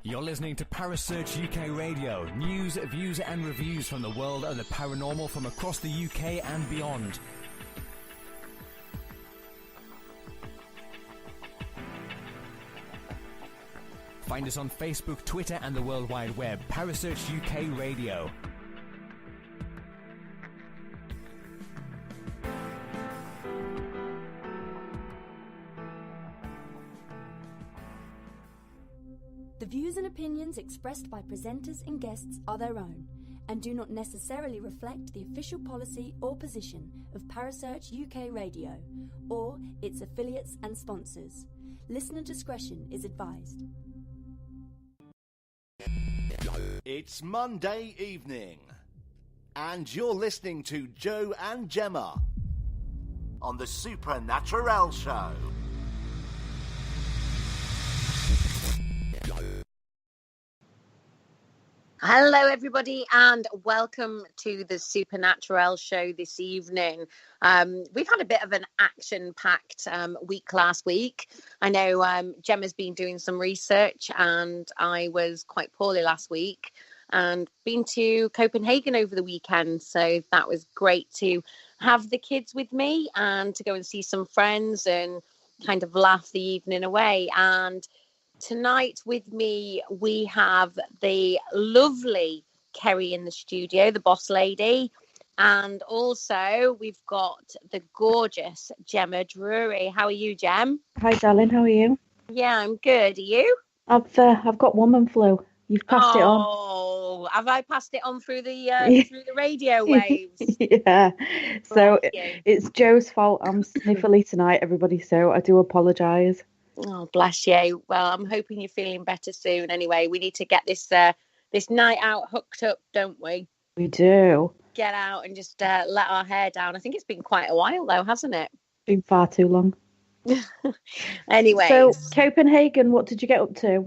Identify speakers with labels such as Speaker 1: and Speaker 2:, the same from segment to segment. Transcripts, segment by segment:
Speaker 1: You're listening to Parasearch UK Radio. News, views and reviews from the world of the paranormal from across the UK and beyond. Find us on Facebook, Twitter and the World Wide Web. Parasearch UK Radio.
Speaker 2: The views and opinions expressed by presenters and guests are their own and do not necessarily reflect the official policy or position of Parasearch UK Radio or its affiliates and sponsors. Listener discretion is advised.
Speaker 3: It's Monday evening, and you're listening to Joe and Gemma on the Supernaturelle Show.
Speaker 4: Hello, everybody, and welcome to the Supernaturelle Show this evening. We've had a bit of an action-packed week last week. I know Gemma's been doing some research, and I was quite poorly last week and been to Copenhagen over the weekend. So that was great to have the kids with me and to go and see some friends and kind of laugh the evening away. And tonight with me, we have the lovely Kerry in the studio, the boss lady. And also we've got the gorgeous Gemma Drury. How are you, Gem?
Speaker 5: Hi, darling. How are you?
Speaker 4: Yeah, I'm good. Are you?
Speaker 5: I've got woman flu. You've passed it on.
Speaker 4: Oh, have I passed it on through the radio waves?
Speaker 5: Yeah. So it's Joe's fault. I'm sniffly tonight, everybody. So I do apologise.
Speaker 4: Oh, bless you. Well, I'm hoping you're feeling better soon. Anyway, we need to get this night out hooked up, don't we?
Speaker 5: We do.
Speaker 4: Get out and just let our hair down. I think it's been quite a while, though, hasn't it?
Speaker 5: Been far too long.
Speaker 4: Anyway.
Speaker 5: So, Copenhagen, what did you get up to?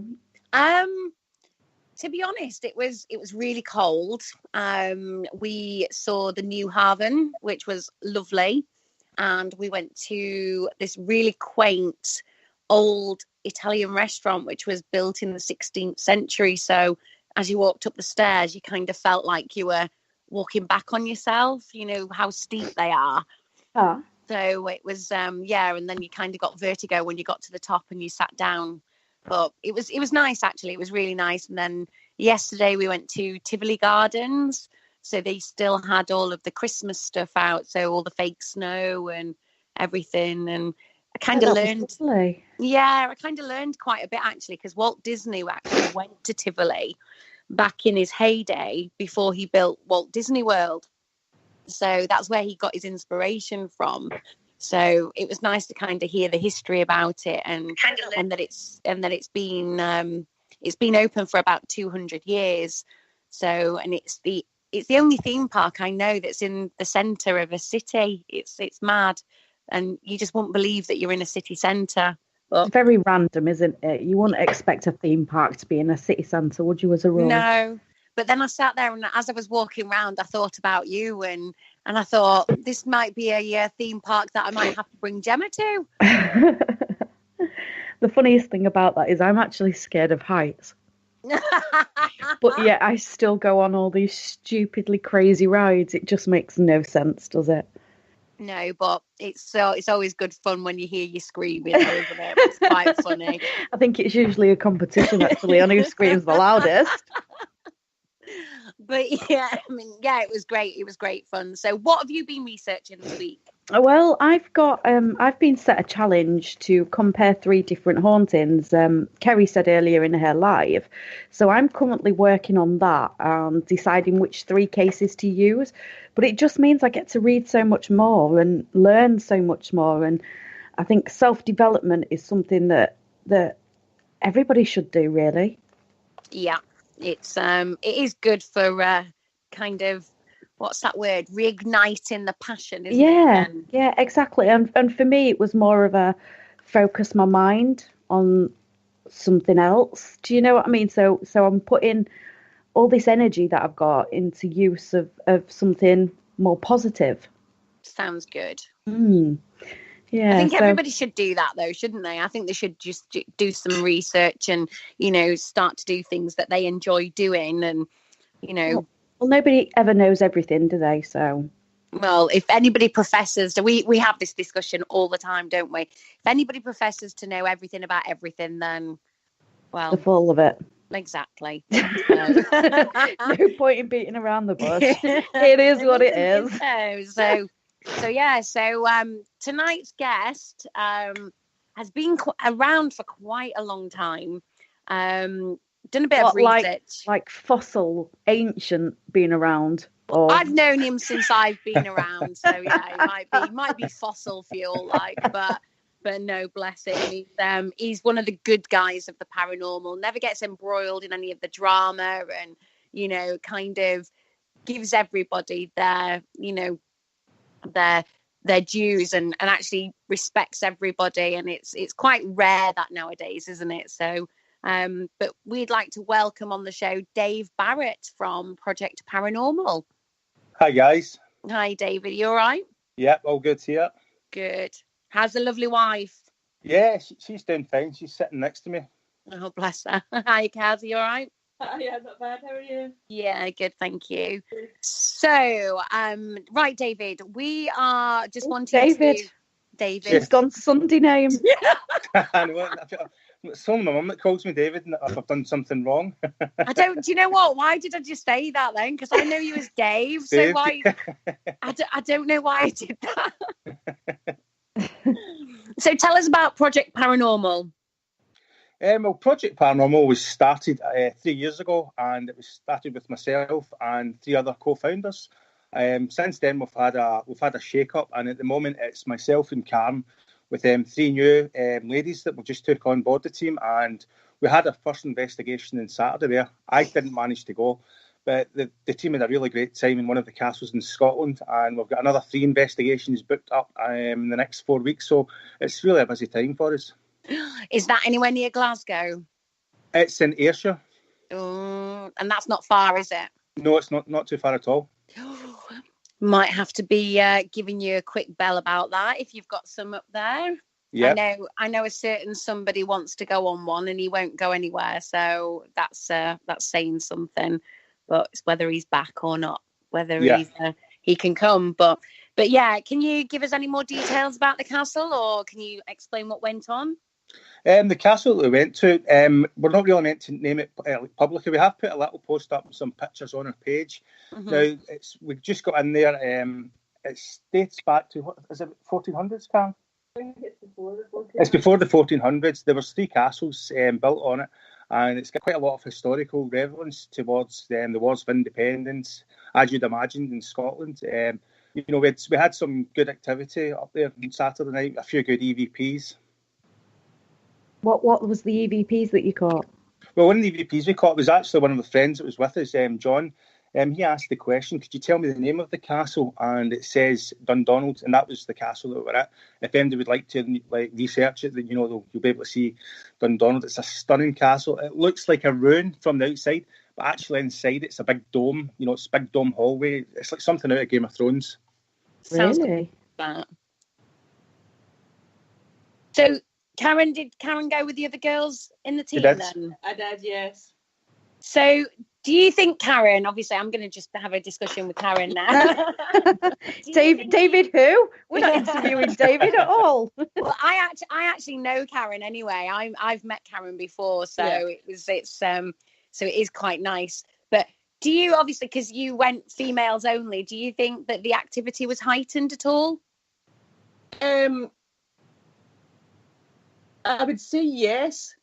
Speaker 4: To be honest, it was really cold. We saw the New Haven, which was lovely. And we went to this really quaint old Italian restaurant, which was built in the 16th century. So as you walked up the stairs, you kind of felt like you were walking back on yourself, you know, how steep they are.
Speaker 5: Oh.
Speaker 4: So it was, and then you kind of got vertigo when you got to the top and you sat down. But it was nice, actually. It was really nice. And then yesterday we went to Tivoli Gardens. So they still had all of the Christmas stuff out. So all the fake snow and everything. And I kind of learned. Yeah, I kind of learned quite a bit, actually, because Walt Disney actually went to Tivoli back in his heyday before he built Walt Disney World. So that's where he got his inspiration from. So it was nice to kind of hear the history about it and that it's been open for about 200 years. So, and it's the only theme park I know that's in the centre of a city. It's mad. And you just won't believe that you're in a city centre. But
Speaker 5: it's very random, isn't it? You wouldn't expect a theme park to be in a city centre, would you, as a rule?
Speaker 4: No. But then I sat there and as I was walking around, I thought about you and I thought this might be a theme park that I might have to bring Gemma to.
Speaker 5: The funniest thing about that is I'm actually scared of heights. But yeah, I still go on all these stupidly crazy rides. It just makes no sense, does it?
Speaker 4: No, but it's always good fun when you hear you screaming, isn't it? It's quite funny.
Speaker 5: I think it's usually a competition, actually, on who screams the loudest.
Speaker 4: But yeah, I mean, yeah, it was great. It was great fun. So what have you been researching this week?
Speaker 5: Well, I've been set a challenge to compare 3 different hauntings. Kerry said earlier in her live. So I'm currently working on that and deciding which 3 cases to use. But it just means I get to read so much more and learn so much more. And I think self-development is something that everybody should do, really. Yeah.
Speaker 4: It is good for kind of, what's that word? Reigniting the passion, isn't it?
Speaker 5: Yeah, exactly. And for me, it was more of a focus my mind on something else. Do you know what I mean? So I'm putting all this energy that I've got into use of something more positive.
Speaker 4: Sounds good.
Speaker 5: Yeah,
Speaker 4: I think everybody should do that, though, shouldn't they? I think they should just do some research and, start to do things that they enjoy doing. And,
Speaker 5: Well, nobody ever knows everything, do they? So.
Speaker 4: Well, if anybody professes, we have this discussion all the time, don't we? If anybody professes to know everything about everything, then, well...
Speaker 5: They're full of it.
Speaker 4: Exactly.
Speaker 5: No point in beating around the bush. It is what it is.
Speaker 4: So tonight's guest has been around for quite a long time. Done a bit of research.
Speaker 5: Like fossil, ancient, being around. Or...
Speaker 4: I've known him since I've been around, so yeah, it might be fossil fuel, but no, bless him. He's one of the good guys of the paranormal. Never gets embroiled in any of the drama, and kind of gives everybody their dues, and actually respects everybody. And it's quite rare that nowadays, isn't it? So. But we'd like to welcome on the show Dave Barrett from Project Paranormal.
Speaker 6: Hi, guys.
Speaker 4: Hi, David. You all right?
Speaker 6: Yep, all good here.
Speaker 4: Good. How's the lovely wife?
Speaker 6: Yeah, she's doing fine. She's sitting next to me.
Speaker 4: Oh, bless her. Hi, Kaz. You all right?
Speaker 7: Yeah, not bad. How are you?
Speaker 4: Yeah, good. Thank you. So, right, David, we are just wanting
Speaker 5: David.
Speaker 4: to... David.
Speaker 5: She's gone Sunday name.
Speaker 6: I know. It's only my mum that calls me David, and if I've done something wrong.
Speaker 4: Do you know what? Why did I just say that then? Because I know you as Dave. So why? I don't know why I did that. So tell us about Project Paranormal.
Speaker 6: Well, Project Paranormal was started 3 years ago, and it was started with myself and 3 other co-founders. Since then, we've had a shake-up, and at the moment, it's myself and Karen with 3 new ladies that we just took on board the team, and we had our first investigation on Saturday there. I didn't manage to go, but the team had a really great time in one of the castles in Scotland, and we've got another 3 investigations booked up in the next 4 weeks, so it's really a busy time for us.
Speaker 4: Is that anywhere near Glasgow?
Speaker 6: It's in Ayrshire.
Speaker 4: Oh, and that's not far, is it?
Speaker 6: No, it's not too far at all.
Speaker 4: Might have to be giving you a quick bell about that if you've got some up there.
Speaker 6: Yeah.
Speaker 4: I know a certain somebody wants to go on one and he won't go anywhere, so that's saying something. But it's whether he's back or not, whether he can come. But yeah, can you give us any more details about the castle, or can you explain what went on?
Speaker 6: The castle that we went to, we're not really meant to name it publicly. We have put a little post up with some pictures on our page. Mm-hmm. Now, we've just got in there. It dates back to, what is it, 1400s, Karen?
Speaker 7: I think it's before the 1400s.
Speaker 6: It's before the 1400s. There was 3 castles built on it, and it's got quite a lot of historical relevance towards the Wars of Independence, as you'd imagine, in Scotland. We had some good activity up there on Saturday night, a few good EVPs.
Speaker 5: What was the EVPs that you caught?
Speaker 6: Well, one of the EVPs we caught was actually one of the friends that was with us, John. He asked the question, could you tell me the name of the castle? And it says Dundonald, and that was the castle that we're at. If anybody would like to research it, then you'll be able to see Dundonald. It's a stunning castle. It looks like a ruin from the outside, but actually inside it's a big dome. It's a big dome hallway. It's like something out of Game of Thrones.
Speaker 5: Really?
Speaker 4: That. So, did Karen go with the other girls in the team then?
Speaker 7: I did, yes.
Speaker 4: So, do you think Karen, obviously I'm going to just have a discussion with Karen now.
Speaker 5: David who? We're not interviewing David at all.
Speaker 4: Well, I actually know Karen anyway. I've met Karen before, so yeah. So it is quite nice. But do you, obviously, because you went females only, do you think that the activity was heightened at all?
Speaker 7: I would say yes,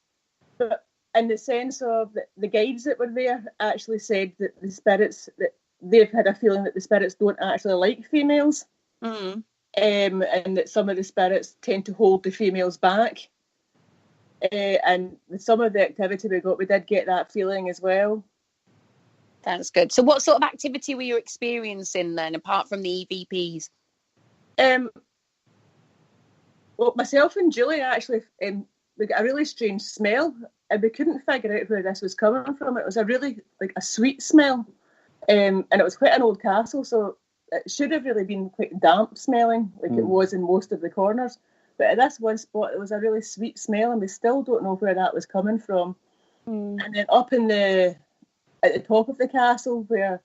Speaker 7: but in the sense of the guides that were there actually said that the spirits, that they've had a feeling that the spirits don't actually like females, and that some of the spirits tend to hold the females back. And with some of the activity we did get that feeling as well.
Speaker 4: That's good. So what sort of activity were you experiencing then, apart from the EVPs?
Speaker 7: Well, myself and Julie actually, we got a really strange smell, and we couldn't figure out where this was coming from. It was a really, a sweet smell, and it was quite an old castle, so it should have really been quite damp smelling, like it was in most of the corners. But at this one spot, there was a really sweet smell, and we still don't know where that was coming from. And then up at the top of the castle, where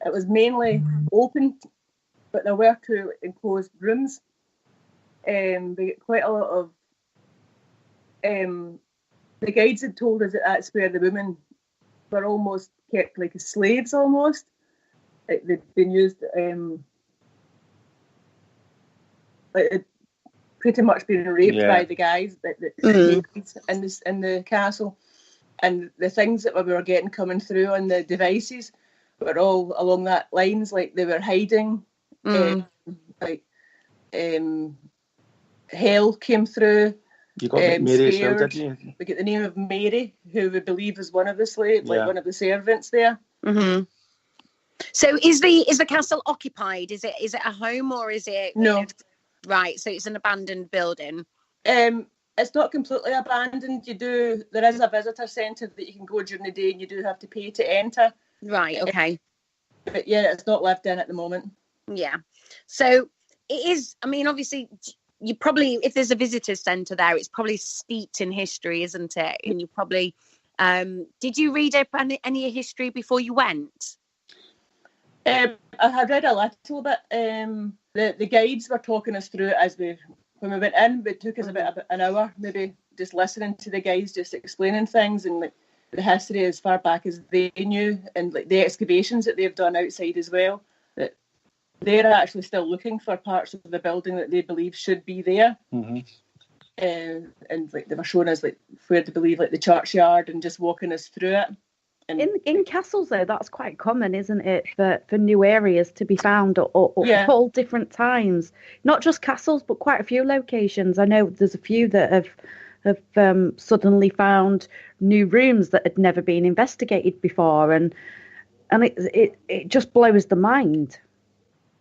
Speaker 7: it was mainly open, but there were 2 enclosed rooms. We get quite a lot of. The guides had told us that that's where the women were almost kept like as slaves, almost. Like they'd been used, like they'd pretty much been raped by the guys in the castle. And the things that we were getting coming through on the devices were all along that lines, like they were hiding, hell came through.
Speaker 6: You got Mary as well, did you?
Speaker 7: We get the name of Mary, who we believe is one of the slaves, like one of the servants there.
Speaker 4: Mm-hmm. So is the castle occupied? Is it a home, or is it?
Speaker 7: No.
Speaker 4: Right, so it's an abandoned building.
Speaker 7: It's not completely abandoned. There is a visitor centre that you can go during the day, and you do have to pay to enter.
Speaker 4: Right, okay.
Speaker 7: But yeah, it's not lived in at the moment.
Speaker 4: Yeah. So it is, I mean, obviously, you probably, if there's a visitor centre there, it's probably steeped in history, isn't it? And you probably, did you read up any history before you went?
Speaker 7: I had read a little bit. The guides were talking us through it when we went in. It took us about an hour, maybe, just listening to the guys, just explaining things and like the history as far back as they knew, and like the excavations that they've done outside as well. That they're actually still looking for parts of the building that they believe should be there.
Speaker 6: Mm-hmm.
Speaker 7: And like they were showing us like where they believe like the churchyard and just walking us through it. And
Speaker 5: in castles, though, that's quite common, isn't it, for new areas to be found at all different times? Not just castles, but quite a few locations. I know there's a few that have suddenly found new rooms that had never been investigated before, and it just blows the mind.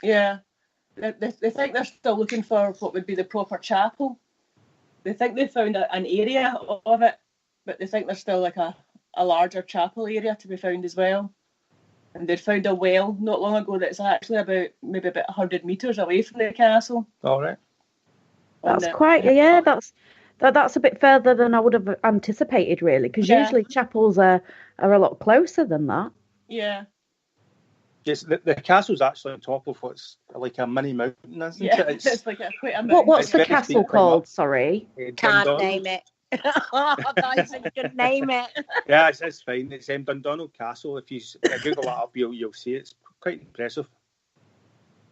Speaker 7: Yeah, they think they're still looking for what would be the proper chapel. They think they found an area of it, but they think there's still like a larger chapel area to be found as well. And they'd found a well not long ago that's actually about 100 metres away from the castle.
Speaker 6: All right.
Speaker 5: That's quite, that's a bit further than I would have anticipated, really, because usually chapels are a lot closer than that.
Speaker 7: Yeah.
Speaker 6: Yes, the castle's actually on top of what's like a mini mountain, isn't it?
Speaker 7: It's like quite a mountain.
Speaker 5: What's the castle called? Sorry.
Speaker 4: Can't name it. I thought you could name it.
Speaker 6: Yeah, it's fine. It's Dundonald Castle. If you Google that up, you'll see it. It's quite impressive.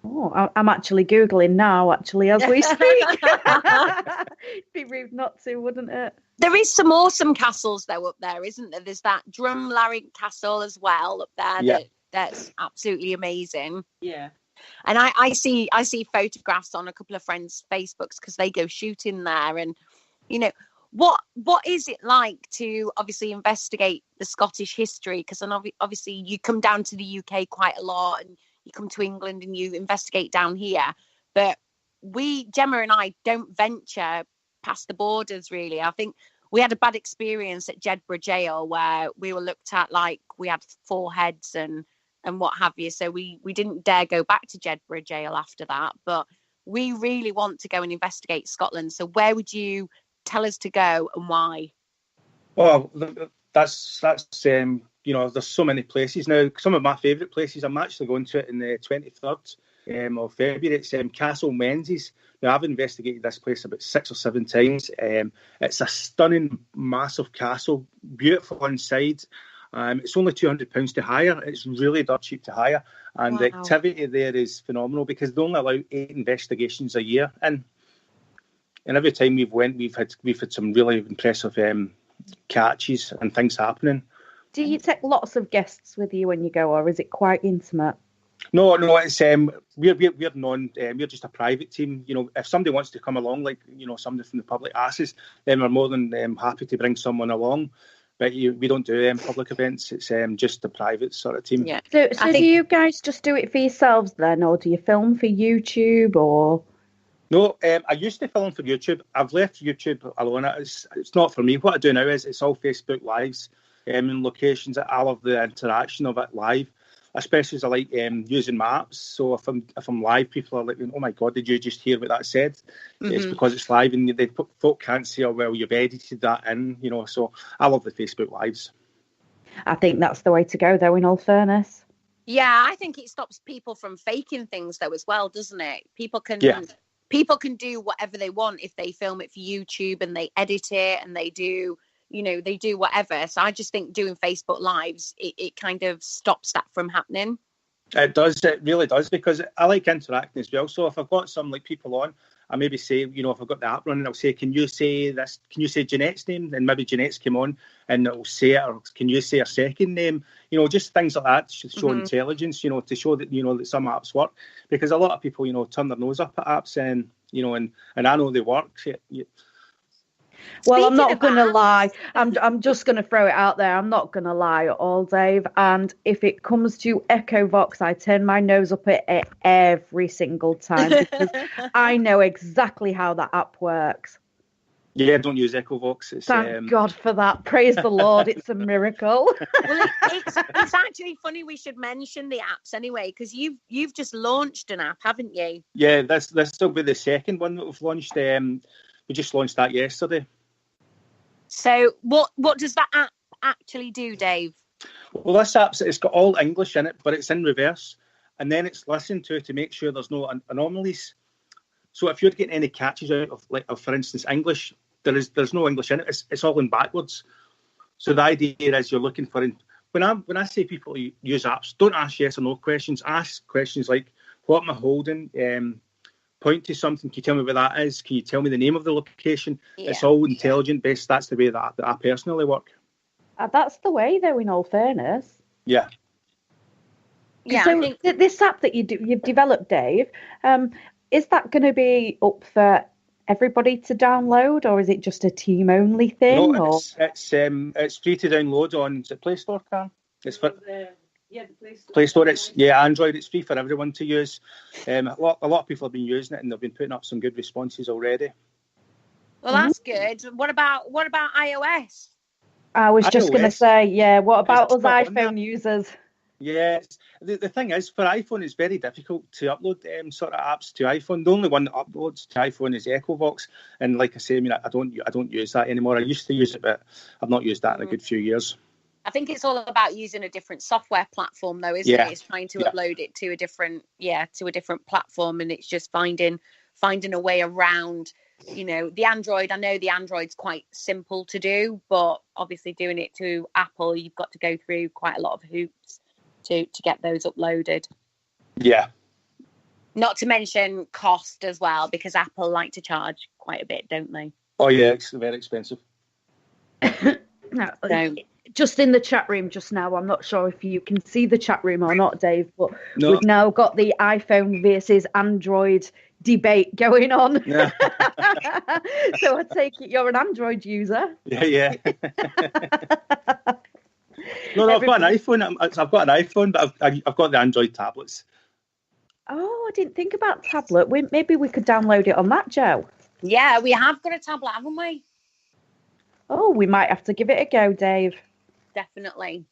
Speaker 5: Oh, I'm actually Googling now, as we speak. It'd be rude not to, wouldn't it?
Speaker 4: There is some awesome castles, though, up there, isn't there? There's that Drumlarrig Castle as well up there.
Speaker 6: Yeah.
Speaker 4: That's absolutely amazing.
Speaker 7: Yeah.
Speaker 4: And I see photographs on a couple of friends' Facebooks because they go shooting there. And, you know, what is it like to obviously investigate the Scottish history? Because obviously you come down to the UK quite a lot, and you come to England and you investigate down here. But Gemma and I, don't venture past the borders, really. I think we had a bad experience at Jedburgh Jail where we were looked at like we had 4 heads and what have you. So we didn't dare go back to Jedburgh Jail after that. But we really want to go and investigate Scotland. So where would you tell us to go and why?
Speaker 6: Well, that's you know, there's so many places now. Some of my favourite places, I'm actually going to it in the 23rd of February. It's Castle Menzies. Now, I've investigated this place about 6 or 7 times. It's a stunning, massive castle, beautiful inside. It's only £200 to hire. It's really dirt cheap to hire. And the activity there is phenomenal because they only allow 8 investigations a year. And every time we've had some really impressive catches and things happening.
Speaker 5: Do you take lots of guests with you when you go, or is it quite intimate?
Speaker 6: No, it's we're non. We're just a private team. You know, if somebody wants to come along, like you know, somebody from the public asks, then we're more than happy to bring someone along. But we don't do public events. It's just a private sort of team.
Speaker 5: Yeah. So do you guys just do it for yourselves then, or do you film for YouTube or?
Speaker 6: No, I used to film for YouTube. I've left YouTube alone. It's not for me. What I do now is it's all Facebook Lives in locations. I love the interaction of it live. especially as I like using maps. So if I'm live, people are like, oh my God, did you just hear what that said? It's because it's live and folk can't see, oh, well, you've edited that in, so I love the Facebook Lives.
Speaker 5: I think that's the way to go, though, in all fairness.
Speaker 4: Yeah, I think it stops people from faking things, though, as well, doesn't it? People can do whatever they want if they film it for YouTube and they edit it and they do, they do whatever. So I just think doing Facebook Lives, it kind of stops that from happening.
Speaker 6: It does. It really does, because I like interacting as well. So if I've got some people on, I maybe say, if I've got the app running, I'll say, can you say this? Can you say Jeanette's name? And maybe Jeanette's come on and it'll say it. Or can you say her second name? Just things like that to show intelligence, to show that, that some apps work. Because a lot of people, turn their nose up at apps and I know they work.
Speaker 5: Well, I'm not going to lie. I'm just going to throw it out there. I'm not going to lie at all, Dave. And if it comes to EchoVox, I turn my nose up at it every single time because I know exactly how that app works.
Speaker 6: Yeah, don't use EchoVox.
Speaker 5: Thank God for that. Praise the Lord. It's a miracle.
Speaker 4: Well, it's actually funny we should mention the apps anyway, because you've just launched an app, haven't you?
Speaker 6: Yeah, this will be the second one that we've launched. We just launched that yesterday.
Speaker 4: So what does that app actually do, Dave?
Speaker 6: Well, this app, it's got all English in it, but it's in reverse. And then it's listened to make sure there's no anomalies. So if you're getting any catches out of for instance, English, there's no English in it. It's all in backwards. So the idea is you're looking for... When I say people use apps, don't ask yes or no questions. Ask questions like, what am I holding? Point to something. Can you tell me where that is? Can you tell me the name of the location? Yeah. It's all intelligent based. That's the way that I personally work.
Speaker 5: That's the way, though, in all fairness.
Speaker 6: Yeah.
Speaker 5: Yeah. So this app that you've developed, Dave, is that going to be up for everybody to download, or is it just a team-only thing?
Speaker 6: No, it's free to download on Play Store, Karen. It's for...
Speaker 7: Yeah, the Play Store.
Speaker 6: Play Store, Android, it's free for everyone to use. A lot of people have been using it and they've been putting up some good responses already.
Speaker 4: Well, that's good. What about iOS?
Speaker 5: I was just going to say, what about us iPhone users?
Speaker 6: Yeah, the thing is, for iPhone, it's very difficult to upload sort of apps to iPhone. The only one that uploads to iPhone is EchoVox, and like I say, I don't use that anymore. I used to use it, but I've not used that in a good few years.
Speaker 4: I think it's all about using a different software platform, though, isn't it? It's trying to upload it to a different platform, and it's just finding a way around, the Android. I know the Android's quite simple to do, but obviously doing it to Apple, you've got to go through quite a lot of hoops to get those uploaded. Yeah. Not to mention cost as well, because Apple like to charge quite a bit, don't they?
Speaker 6: Oh yeah, it's very expensive.
Speaker 5: No. Just in the chat room just now, I'm not sure if you can see the chat room or not, Dave, but we've now got the iPhone versus Android debate going on. Yeah. So I take it you're an Android user.
Speaker 6: Yeah. No, I've got an iPhone. I've got an iPhone, but I've got the Android tablets.
Speaker 5: Oh, I didn't think about tablet. Maybe we could download it on that, Joe.
Speaker 4: Yeah, we have got a tablet, haven't we?
Speaker 5: Oh, we might have to give it a go, Dave.
Speaker 4: Definitely.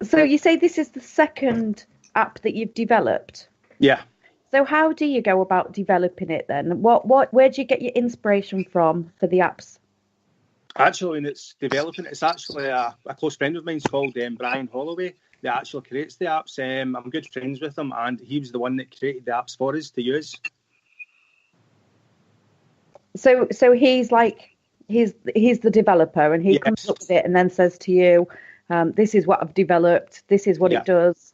Speaker 5: So you say this is the second app that you've developed?
Speaker 6: Yeah.
Speaker 5: So how do you go about developing it then? Where do you get your inspiration from for the apps?
Speaker 6: Actually, when it's developing, it's actually a close friend of mine's called Brian Holloway that actually creates the apps. I'm good friends with him, and he was the one that created the apps for us to use. So
Speaker 5: he's like... He's the developer, and he comes up with it and then says to you, this is what I've developed, this is what it does,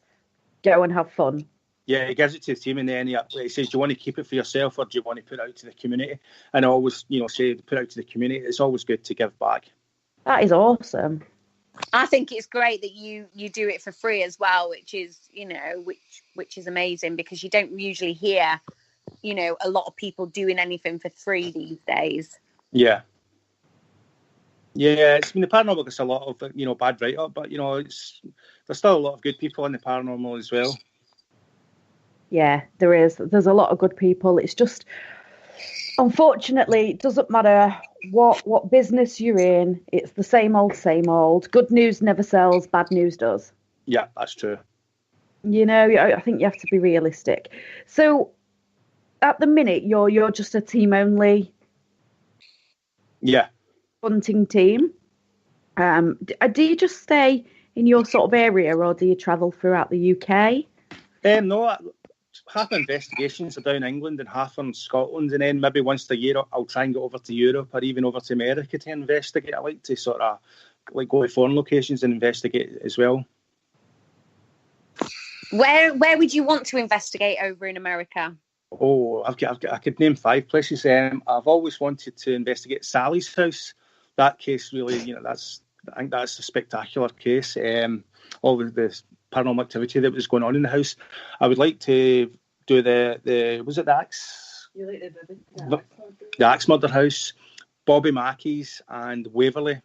Speaker 5: go and have fun.
Speaker 6: Yeah, he gives it to the team, and then he says, do you want to keep it for yourself or do you want to put it out to the community? And I always, say, put it out to the community. It's always good to give back.
Speaker 5: That is awesome.
Speaker 4: I think it's great that you do it for free as well, which is, which is amazing, because you don't usually hear, a lot of people doing anything for free these days.
Speaker 6: Yeah. Yeah, the paranormal gets a lot of, bad write-up, but, there's still a lot of good people in the paranormal as well.
Speaker 5: Yeah, there is. There's a lot of good people. It's just, unfortunately, it doesn't matter what business you're in. It's the same old, same old. Good news never sells, bad news does.
Speaker 6: Yeah, that's true.
Speaker 5: You know, I think you have to be realistic. So at the minute, you're just a team only.
Speaker 6: Yeah.
Speaker 5: Hunting team. Do you just stay in your sort of area, or do you travel throughout the UK?
Speaker 6: No, half my investigations are down England and half in Scotland, and then maybe once a year I'll try and get over to Europe or even over to America to investigate. I like to sort of like go to foreign locations and investigate as well.
Speaker 4: Where would you want to investigate over in America?
Speaker 6: Oh, I could name 5 places. I've always wanted to investigate Sally's house. That case really, I think that's a spectacular case. All the paranormal activity that was going on in the house. I would like to do the was it the Axe?
Speaker 7: You like
Speaker 6: the Axe Murder House, Bobby Mackey's, and Waverley.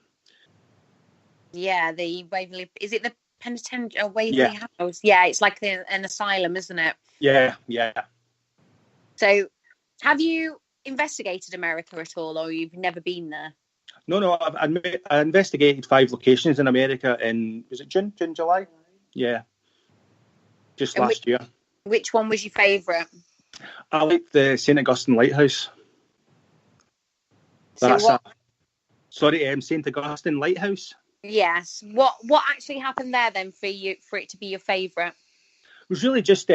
Speaker 4: Yeah, the Waverley. Is it the penitentiary Waverley House? Yeah, it's like an asylum, isn't it?
Speaker 6: Yeah.
Speaker 4: So, have you investigated America at all, or you've never been there?
Speaker 6: No. I investigated 5 locations in America was it June, July? Yeah, just last year.
Speaker 4: Which one was your favourite?
Speaker 6: I like the St. Augustine Lighthouse.
Speaker 4: St.
Speaker 6: Augustine Lighthouse.
Speaker 4: Yes. What actually happened there then for it to be your favourite?
Speaker 6: It was really just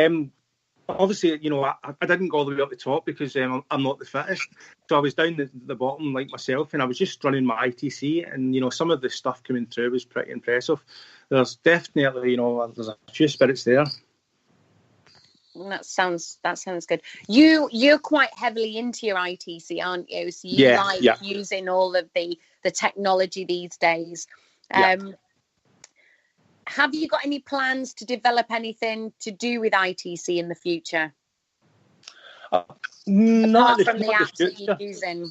Speaker 6: obviously, I didn't go all the way up the top because I'm not the fittest. So I was down the bottom like myself, and I was just running my ITC, and, some of the stuff coming through was pretty impressive. There's definitely, there's a few spirits there.
Speaker 4: That sounds good. You're quite heavily into your ITC, aren't you? So you like using all of the technology these days. Have you got any plans to develop anything to do with ITC in the future?
Speaker 6: Not
Speaker 4: from the apps that you're using.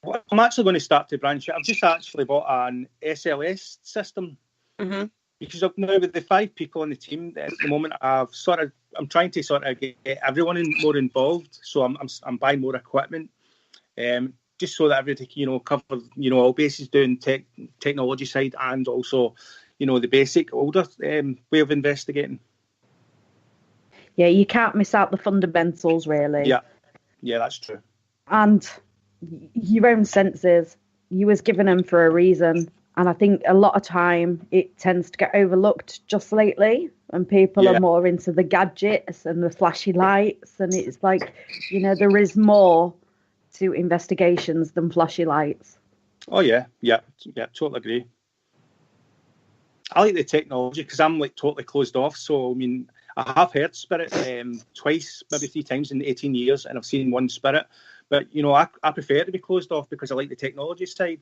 Speaker 6: Well, I'm actually going to start to branch out. I've just actually bought an SLS system.
Speaker 4: Mm-hmm.
Speaker 6: Because now with the 5 people on the team at the moment, I'm trying to sort of get everyone more involved. So I'm buying more equipment, just so that everything cover all bases, doing technology side and also the basic older way of investigating.
Speaker 5: Yeah, you can't miss out the fundamentals, really.
Speaker 6: Yeah, that's true.
Speaker 5: And your own senses, you was given them for a reason. And I think a lot of time it tends to get overlooked just lately, and people are more into the gadgets and the flashy lights. And it's like, there is more to investigations than flashy lights. Oh,
Speaker 6: yeah, totally agree. I like the technology because I'm like totally closed off. So, I mean, I have heard spirit twice, maybe 3 times in 18 years, and I've seen one spirit. But, I prefer to be closed off because I like the technology side.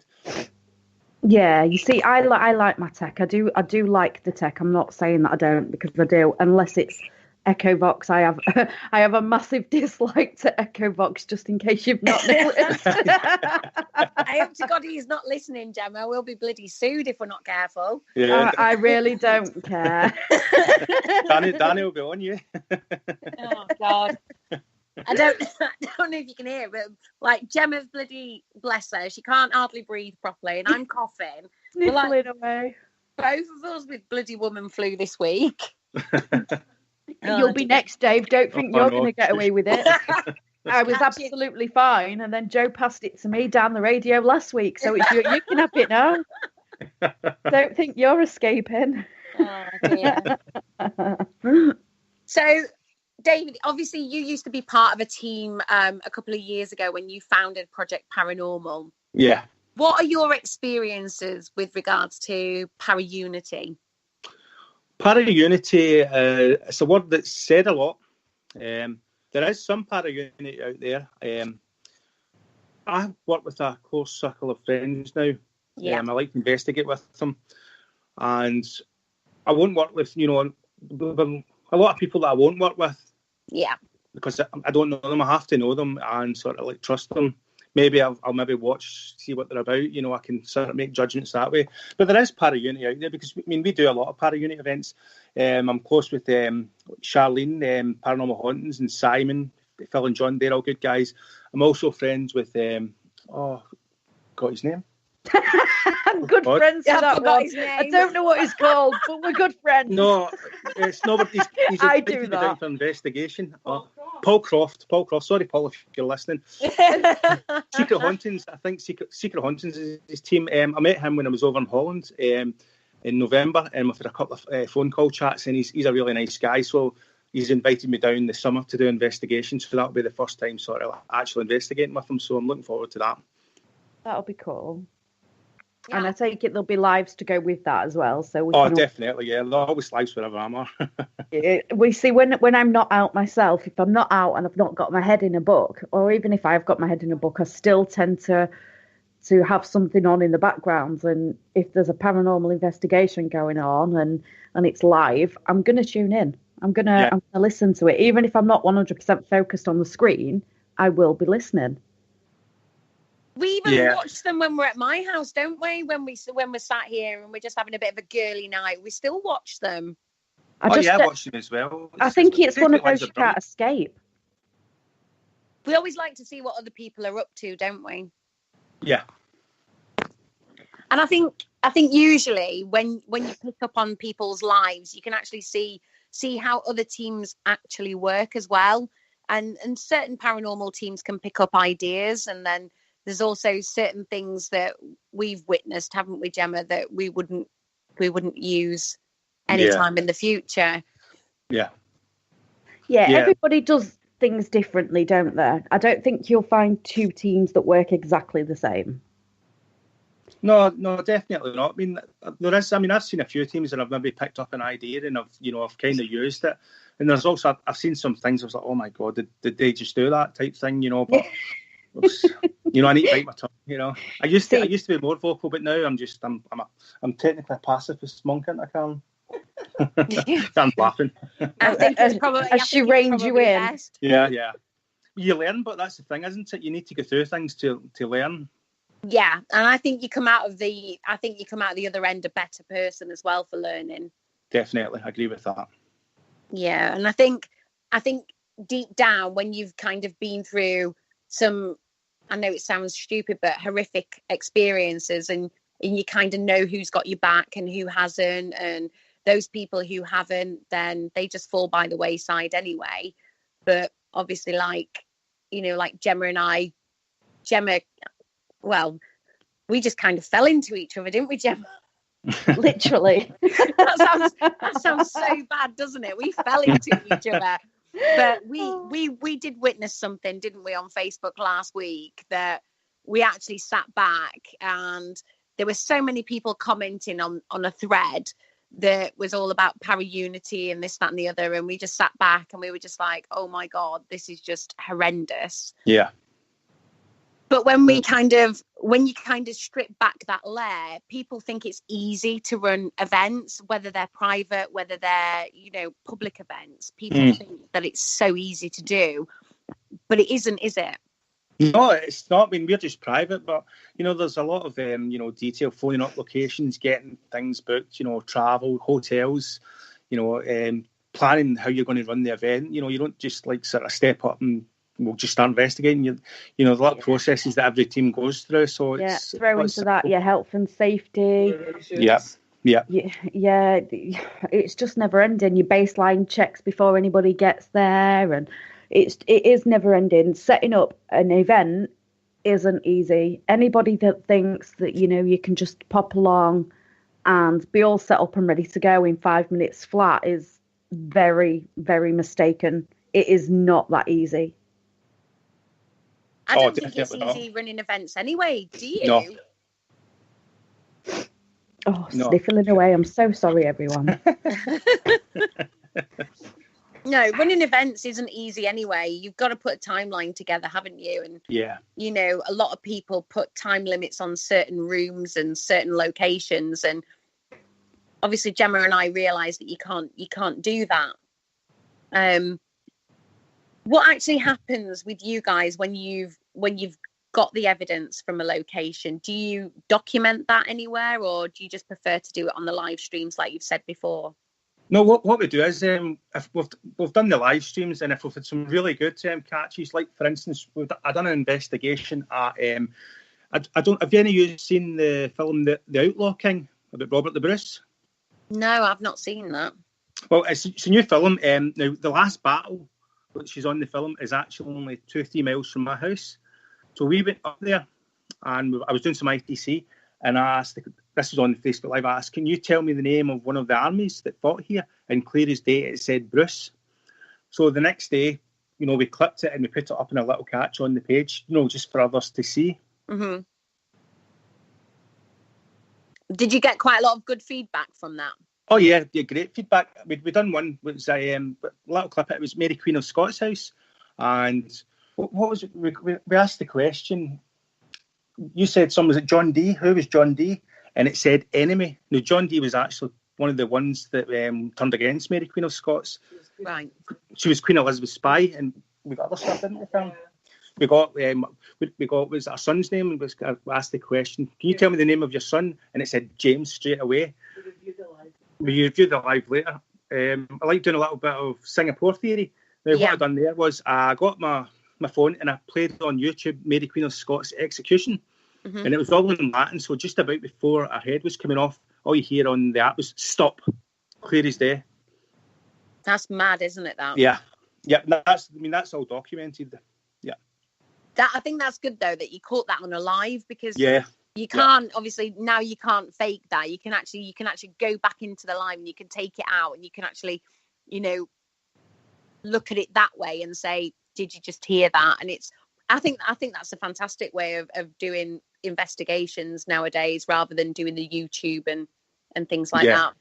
Speaker 5: Yeah, you see, I like my tech. I do like the tech. I'm not saying that I don't, because I do. Unless it's EchoVox, I have a massive dislike to EchoVox. Just in case you've not noticed.
Speaker 4: I hope to God he's not listening, Gemma. We'll be bloody sued if we're not careful.
Speaker 5: Yeah, I really don't care.
Speaker 6: Danny will be on you.
Speaker 4: Oh God. I don't know if you can hear it, but like Gemma's bloody, bless her, she can't hardly breathe properly, and I'm coughing.
Speaker 5: Sniffling away.
Speaker 4: Both of us with bloody woman flu this week.
Speaker 5: You'll be next, Dave. Don't think you're going to get away with it. I was absolutely fine, and then Joe passed it to me down the radio last week, so it's you can have it now. Don't think you're escaping.
Speaker 4: Oh dear. So, David, obviously you used to be part of a team a couple of years ago when you founded Project Paranormal.
Speaker 6: Yeah.
Speaker 4: What are your experiences with regards to Paraunity?
Speaker 6: Paraunity, it's a word that's said a lot. There is some Paraunity out there. I work with a close circle of friends now.
Speaker 4: Yeah.
Speaker 6: I like to investigate with them. And I won't work with, a lot of people that I won't work with.
Speaker 4: Yeah.
Speaker 6: Because I don't know them. I have to know them and sort of like trust them. Maybe I'll maybe watch, see what they're about. I can sort of make judgments that way. But there is Paraunity out there because, we do a lot of Paraunity events. I'm close with Charlene, Paranormal Hauntings, and Simon, Phil and John. They're all good guys. I'm also friends with, got his name?
Speaker 5: I'm good friends with that one. I don't know what he's called, but we're good friends.
Speaker 6: No, it's not. He's
Speaker 5: I do
Speaker 6: invited me
Speaker 5: that.
Speaker 6: down for investigation. Paul Croft. Sorry, Paul, if you're listening. Secret Hauntings. I think Secret Hauntings is his team. I met him when I was over in Holland in November, and we've had a couple of phone call chats, and he's a really nice guy. So he's invited me down this summer to do investigations. So that'll be the first time sort of actually investigating with him. So I'm looking forward to that.
Speaker 5: That'll be cool.
Speaker 4: Yeah.
Speaker 5: And I take it there'll be lives to go with that as well. So we
Speaker 6: Definitely, yeah. There'll always lives wherever I'm at.
Speaker 5: We see when I'm not out myself, if I'm not out and I've not got my head in a book, or even if I've got my head in a book, I still tend to have something on in the background. And if there's a paranormal investigation going on and it's live, I'm going to tune in. I'm gonna listen to it. Even if I'm not 100% focused on the screen, I will be listening.
Speaker 4: We even watch them when we're at my house, don't we? When we're sat here and we're just having a bit of a girly night, we still watch them.
Speaker 6: I watch them as well.
Speaker 5: I think it's one of those you can't escape.
Speaker 4: We always like to see what other people are up to, don't we?
Speaker 6: Yeah.
Speaker 4: And I think usually when you pick up on people's lives, you can actually see how other teams actually work as well. And certain paranormal teams can pick up ideas, and then there's also certain things that we've witnessed, haven't we, Gemma, that we wouldn't use anytime in the future.
Speaker 5: Yeah, everybody does things differently, don't they? I don't think you'll find two teams that work exactly the same.
Speaker 6: No, definitely not. I mean, there is. I mean, I've seen a few teams that I've maybe picked up an idea and I've kind of used it. And there's also I've seen some things I was like, oh my god, did they just do that type thing? But I need to bite my tongue. I used to be more vocal, but now I'm technically a pacifist monk, aren't I, Carl? I'm laughing.
Speaker 4: I think it's probably
Speaker 5: as she reined you in.
Speaker 4: Best.
Speaker 6: Yeah. You learn, but that's the thing, isn't it? You need to go through things to learn.
Speaker 4: Yeah, and I think you come out of the other end a better person as well for learning.
Speaker 6: Definitely, I agree with that.
Speaker 4: Yeah, and I think deep down, when you've kind of been through some, I know it sounds stupid, but horrific experiences, and you kind of know who's got your back and who hasn't, and those people who haven't, then they just fall by the wayside anyway. But obviously, like Gemma and I, well, we just kind of fell into each other, didn't we, Gemma?
Speaker 5: Literally.
Speaker 4: that sounds so bad, doesn't it? We fell into each other. But we did witness something, didn't we, on Facebook last week, that we actually sat back and there were so many people commenting on a thread that was all about para-unity and this, that and the other. And we just sat back and we were just like, oh my God, this is just horrendous.
Speaker 6: Yeah.
Speaker 4: But when you kind of strip back that layer, people think it's easy to run events, whether they're private, whether they're, public events. People think that it's so easy to do, but it isn't, is it?
Speaker 6: No, it's not. I mean, we're just private, but, there's a lot of, detail, phoning up locations, getting things booked, travel, hotels, planning how you're going to run the event. You don't just sort of step up and we'll just start investigating. There's a lot of processes that every team goes through. So it's
Speaker 5: throw into that your health and safety.
Speaker 6: Yeah.
Speaker 5: It's just never ending. Your baseline checks before anybody gets there, and it is never ending. Setting up an event isn't easy. Anybody that thinks that you can just pop along and be all set up and ready to go in 5 minutes flat is very, very mistaken. It is not that easy.
Speaker 4: I don't think it's easy running events anyway, do you?
Speaker 6: No.
Speaker 5: Oh, sniffling away. I'm so sorry, everyone.
Speaker 4: No, running events isn't easy anyway. You've got to put a timeline together, haven't you? And a lot of people put time limits on certain rooms and certain locations, and obviously Gemma and I realised that you can't do that. What actually happens with you guys when you've got the evidence from a location? Do you document that anywhere, or do you just prefer to do it on the live streams like you've said before?
Speaker 6: No, what we do is if we've done the live streams, and if we've had some really good catches, like for instance, I done an investigation at have any of you seen the film The Outlaw King about Robert the Bruce?
Speaker 4: No, I've not seen that.
Speaker 6: Well, it's a new film. Now, the last battle, which is on the film, is actually only 2-3 miles from my house. So we went up there, and I was doing some ITC, and I asked, this is on Facebook Live, I asked, can you tell me the name of one of the armies that fought here? And clear as day, it said Bruce. So the next day, we clipped it and we put it up in a little catch on the page, just for others to see.
Speaker 4: Mm-hmm. Did you get quite a lot of good feedback from that?
Speaker 6: Oh, yeah, great feedback. We'd done one, which a little clip, it was Mary Queen of Scots House. And what was it? We asked the question, you said was it John Dee? Who was John Dee? And it said enemy. Now, John Dee was actually one of the ones that turned against Mary Queen of Scots.
Speaker 4: Right.
Speaker 6: She was Queen Elizabeth's spy, and we got other stuff, didn't we, Phil? We got was our son's name, and we asked the question, can you tell me the name of your son? And it said James straight away. We reviewed the live later. I like doing a little bit of Singapore theory. Now, what I done there was I got my phone and I played on YouTube Mary Queen of Scots execution. Mm-hmm. And it was all in Latin, so just about before our head was coming off, all you hear on the app was stop, clear as day.
Speaker 4: That's mad, isn't it, that?
Speaker 6: Yeah. That's all documented. Yeah.
Speaker 4: I think that's good, though, that you caught that on a live, because you can't, obviously, now you can't fake that. You can actually go back into the live and you can take it out and you can actually, look at it that way and say, did you just hear that? And I think that's a fantastic way of doing investigations nowadays, rather than doing the YouTube and things like that.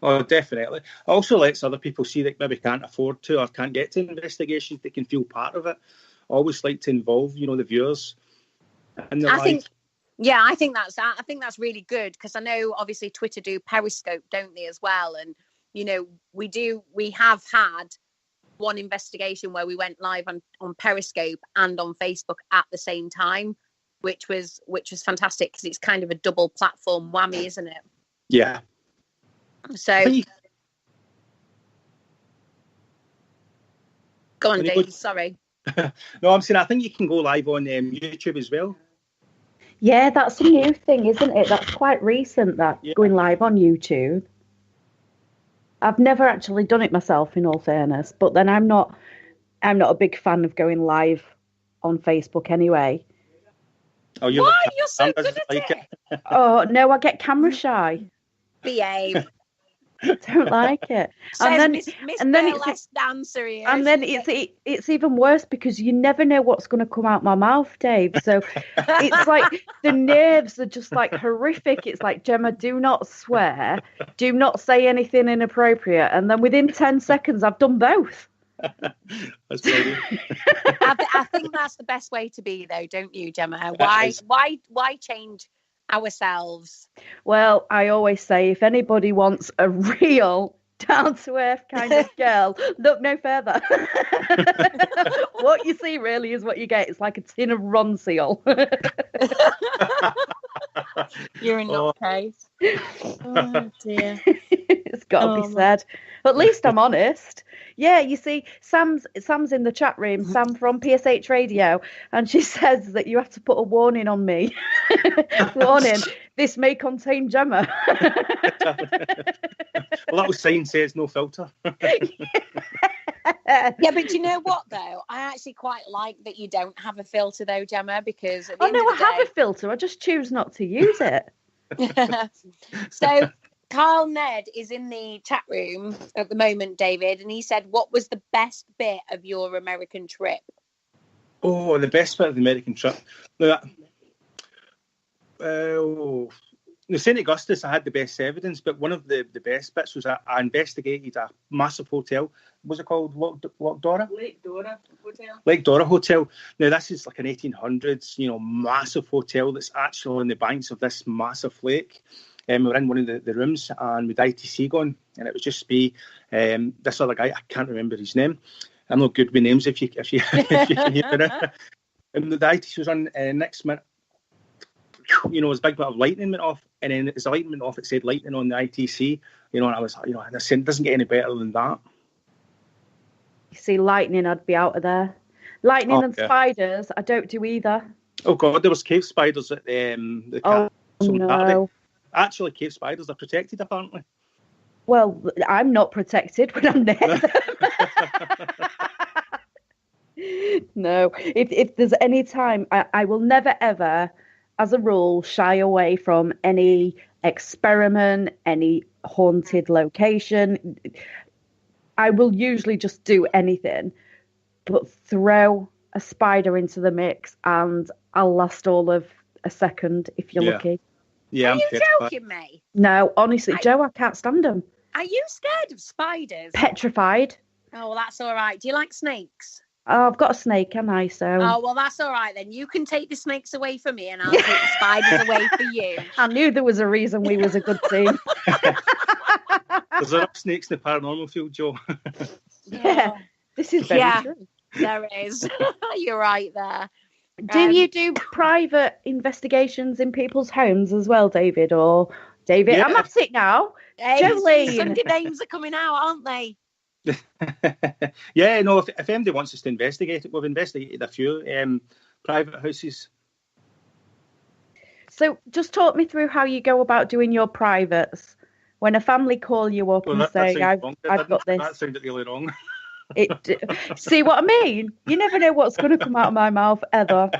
Speaker 6: Oh, definitely. It also lets other people see that maybe can't afford to or can't get to investigations. They can feel part of it. I always like to involve, the viewers. And I
Speaker 4: think that's really good, because I know obviously Twitter do Periscope, don't they, as well? And we have had one investigation where we went live on Periscope and on Facebook at the same time, which was fantastic, because it's kind of a double platform whammy, isn't it?
Speaker 6: Yeah.
Speaker 4: So go on, Dave. Sorry.
Speaker 6: No, I'm saying I think you can go live on YouTube as well.
Speaker 5: Yeah, that's a new thing, isn't it? That's quite recent, going live on YouTube. I've never actually done it myself, in all fairness, but then I'm not a big fan of going live on Facebook anyway.
Speaker 6: Oh,
Speaker 4: you're so good at it.
Speaker 5: Oh no, I get camera shy.
Speaker 4: Behave.
Speaker 5: I don't like it. And then it's even worse, because you never know what's going to come out my mouth, Dave. So it's like the nerves are just like horrific. It's like, Gemma, do not swear, do not say anything inappropriate, and then within 10 seconds I've done both.
Speaker 6: That's funny.
Speaker 4: I think that's the best way to be, though, don't you, Gemma? Why change ourselves?
Speaker 5: Well, I always say, if anybody wants a real down-to-earth kind of girl, look no further. What you see really is what you get. It's like a tin of Ronseal.
Speaker 4: You're in nutcase. Oh dear.
Speaker 5: It's got to be said. At least I'm honest. Yeah, you see, Sam's in the chat room, Sam from PSH Radio, and she says that you have to put a warning on me. Warning, this may contain Gemma.
Speaker 6: A little sign says no filter.
Speaker 4: Yeah, but you know what, though? I actually quite like that you don't have a filter, though, Gemma, because at the end of the day...
Speaker 5: have a filter. I just choose not to use it.
Speaker 4: So... Carl Ned is in the chat room at the moment, David, and he said, what was the best bit of your American trip?
Speaker 6: Oh, the best bit of the American trip? St. Augustus, I had the best evidence, but one of the best bits was I investigated a massive hotel. What's it called? Lake Dora?
Speaker 7: Lake Dora Hotel.
Speaker 6: Lake Dora Hotel. Now, this is like an 1800s, massive hotel that's actually on the banks of this massive lake. We were in one of the rooms and with ITC going, and it was just this other guy. I can't remember his name. I'm not good with names if you can hear it. And the ITC was on. Next minute, this big bit of lightning went off, and then as the lightning went off, it said lightning on the ITC. And I was, and I said, it doesn't get any better than that.
Speaker 5: You see, lightning, I'd be out of there. Lightning and spiders, I don't do either.
Speaker 6: Oh God, there was cave spiders at the castle.
Speaker 5: No.
Speaker 6: Actually, cave spiders are protected, apparently.
Speaker 5: Well, I'm not protected when I'm near them. No, if there's any time, I will never ever, as a rule, shy away from any experiment, any haunted location. I will usually just do anything, but throw a spider into the mix and I'll last all of a second if you're lucky.
Speaker 6: Yeah,
Speaker 4: Are you joking me?
Speaker 5: No, honestly, Joe, I can't stand them.
Speaker 4: Are you scared of spiders?
Speaker 5: Petrified.
Speaker 4: Oh, well, that's all right. Do you like snakes?
Speaker 5: Oh, I've got a snake, haven't I? So.
Speaker 4: Oh, well, that's all right then. You can take the snakes away from me and I'll take the spiders away for you.
Speaker 5: I knew there was a reason we was a good team.
Speaker 6: There's enough snakes in the paranormal field, Joe.
Speaker 5: Yeah, this is very true.
Speaker 4: There is. You're right there.
Speaker 5: Do you do private investigations in people's homes as well, David? Or David, I'm at it now.
Speaker 4: Hey,
Speaker 5: Jolene.
Speaker 4: Sunday names are coming out, aren't they?
Speaker 6: Yeah, no, if anybody wants us to investigate it, we've investigated a few private houses.
Speaker 5: So just talk me through how you go about doing your privates. When a family call you up and say, I've got this.
Speaker 6: That sounded really wrong.
Speaker 5: See what I mean? You never know what's going to come out of my mouth, ever.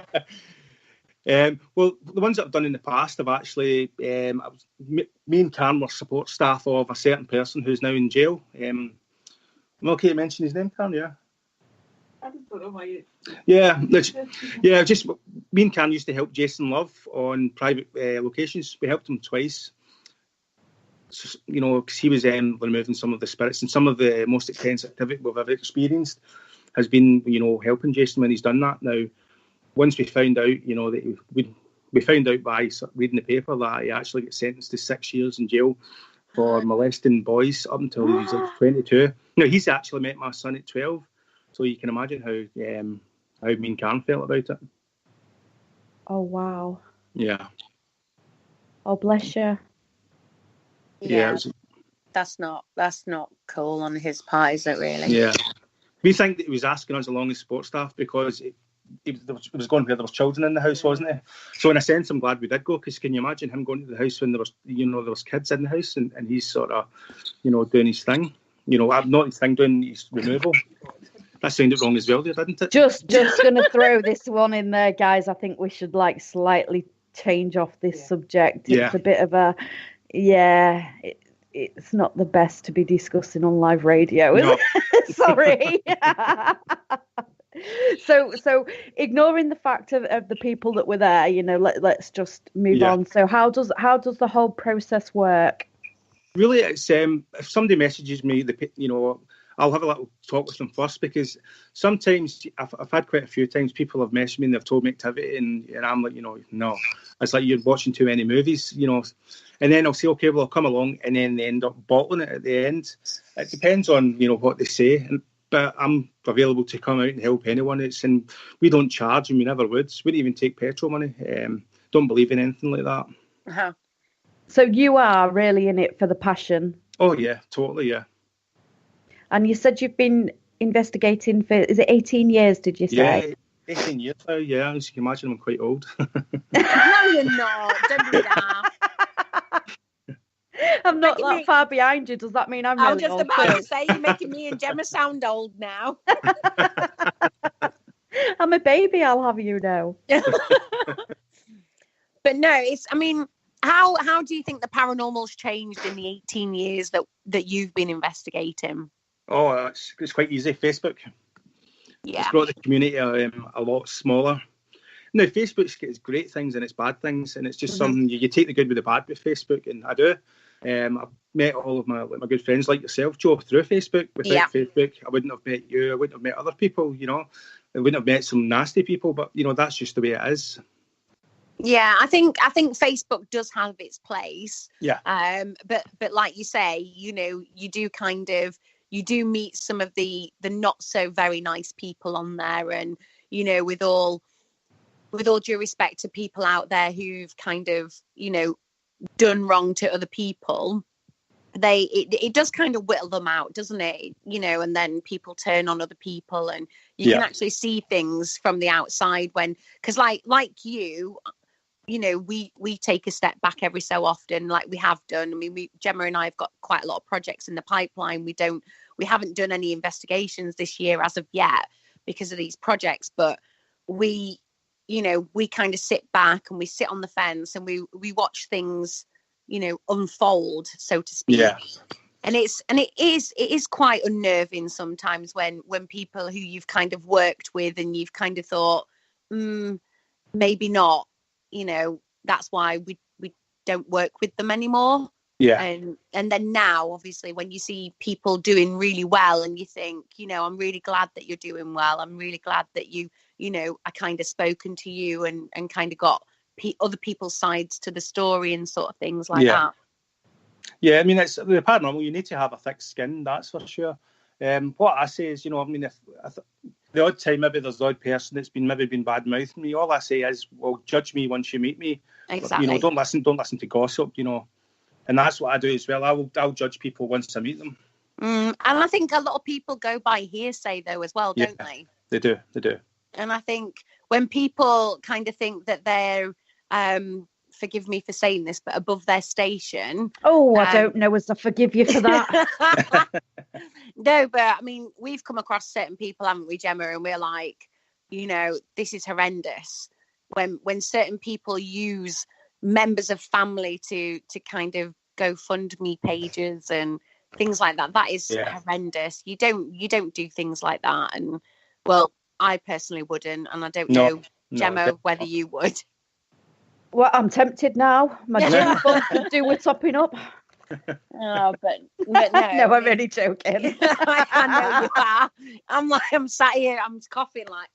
Speaker 6: Well, the ones that I've done in the past have actually, me and Karen were support staff of a certain person who's now in jail. I'm okay to mention his name, Karen, yeah?
Speaker 7: I don't know why you...
Speaker 6: Yeah, just me and Karen used to help Jason Love on private locations. We helped him twice. So, you know, because he was removing some of the spirits, and some of the most intense activity we've ever experienced has been, you know, helping Jason when he's done that. Now, once we found out, you know, that we found out by reading the paper that he actually got sentenced to 6 years in jail for molesting boys up until he was like 22. Now, he's actually met my son at 12, so you can imagine how me and Karen felt about it.
Speaker 5: Oh, wow.
Speaker 6: Yeah.
Speaker 5: Oh, bless you.
Speaker 6: Yeah.
Speaker 4: That's not cool on his part, is it really?
Speaker 6: Yeah. We think that he was asking us along as support staff because it was going where there was children in the house, wasn't it? So in a sense, I'm glad we did go, because can you imagine him going to the house when there was kids in the house and he's sort of, you know, doing his thing. You know, not his thing, doing his removal. That sounded wrong as well there, didn't it?
Speaker 5: Just going to throw this one in there, guys. I think we should slightly change off this subject. It's a bit of a, it's not the best to be discussing on live radio, is it? Sorry. So ignoring the fact of the people that were there, you know, let's just move on. So how does the whole process work?
Speaker 6: Really, it's if somebody messages me, you know, I'll have a little talk with them first, because sometimes I've had quite a few times people have messaged me and they've told me activity, and I'm like, you know, no, it's like you're watching too many movies, you know. And then I'll say, okay, well, I'll come along, and then they end up bottling it at the end. It depends on, you know, what they say, but I'm available to come out and help anyone. And we don't charge, and we never would. We don't even take petrol money. Don't believe in anything like that.
Speaker 4: Uh-huh.
Speaker 5: So you are really in it for the passion?
Speaker 6: Oh yeah, totally, yeah.
Speaker 5: And you said you've been investigating for, is it 18 years, did you say?
Speaker 6: Yeah, 18 years now, yeah. As you can imagine, I'm quite old.
Speaker 4: No, you're not. Don't be that.
Speaker 5: I'm not that far behind you. Does that mean I'm really old?
Speaker 4: I was just about to say, you're making me and Gemma sound old now.
Speaker 5: I'm a baby, I'll have you know.
Speaker 4: But no, how do you think the paranormal's changed in the 18 years that you've been investigating?
Speaker 6: Oh, it's quite easy. Facebook.
Speaker 4: Yeah.
Speaker 6: It's brought the community a lot smaller. Now, Facebook's got its great things and its bad things, and it's just something you take the good with the bad with Facebook, and I do. I've met all of my good friends like yourself, Joe, through Facebook. Without Facebook, I wouldn't have met you. I wouldn't have met other people, you know. I wouldn't have met some nasty people, but, you know, that's just the way it is.
Speaker 4: Yeah, I think Facebook does have its place.
Speaker 6: Yeah.
Speaker 4: But like you say, you know, you do meet some of the not so very nice people on there, and, you know, with all due respect to people out there who've kind of, you know, done wrong to other people, it does kind of whittle them out, doesn't it? You know, and then people turn on other people, and you can actually see things from the outside because like you, we take a step back every so often, like we have done. I mean, Gemma and I have got quite a lot of projects in the pipeline. We haven't done any investigations this year as of yet because of these projects, but we kind of sit back and we sit on the fence and we watch things, unfold, so to speak.
Speaker 6: Yeah.
Speaker 4: And it is quite unnerving sometimes when people who you've kind of worked with and you've kind of thought, maybe not, that's why we don't work with them anymore.
Speaker 6: Yeah.
Speaker 4: And then now, obviously, when you see people doing really well and you think, I'm really glad that you're doing well. I'm really glad that I kind of spoken to you and kind of got other people's sides to the story and sort of things like that.
Speaker 6: Yeah, I mean, it's the paranormal. You need to have a thick skin, that's for sure. What I say is, if the odd time maybe there's the odd person that's been bad mouthing me, all I say is, well, judge me once you meet me.
Speaker 4: Exactly.
Speaker 6: Don't listen to gossip. And that's what I do as well. I'll judge people once I meet them.
Speaker 4: And I think a lot of people go by hearsay though as well, don't they?
Speaker 6: They do.
Speaker 4: And I think when people kind of think that they're forgive me for saying this, but above their station.
Speaker 5: Oh, I don't know as I forgive you for that.
Speaker 4: No, but I mean, we've come across certain people, haven't we, Gemma? And we're like, this is horrendous. When certain people use members of family to kind of GoFundMe pages and things like that, that is horrendous. You don't do things like that. And well, I personally wouldn't, and I don't know, Gemma, whether you would.
Speaker 5: Well, I'm tempted now. My gym could do with topping up.
Speaker 4: Oh, but no.
Speaker 5: No, I'm really joking.
Speaker 4: I know you are. I'm sat here, I'm coughing like.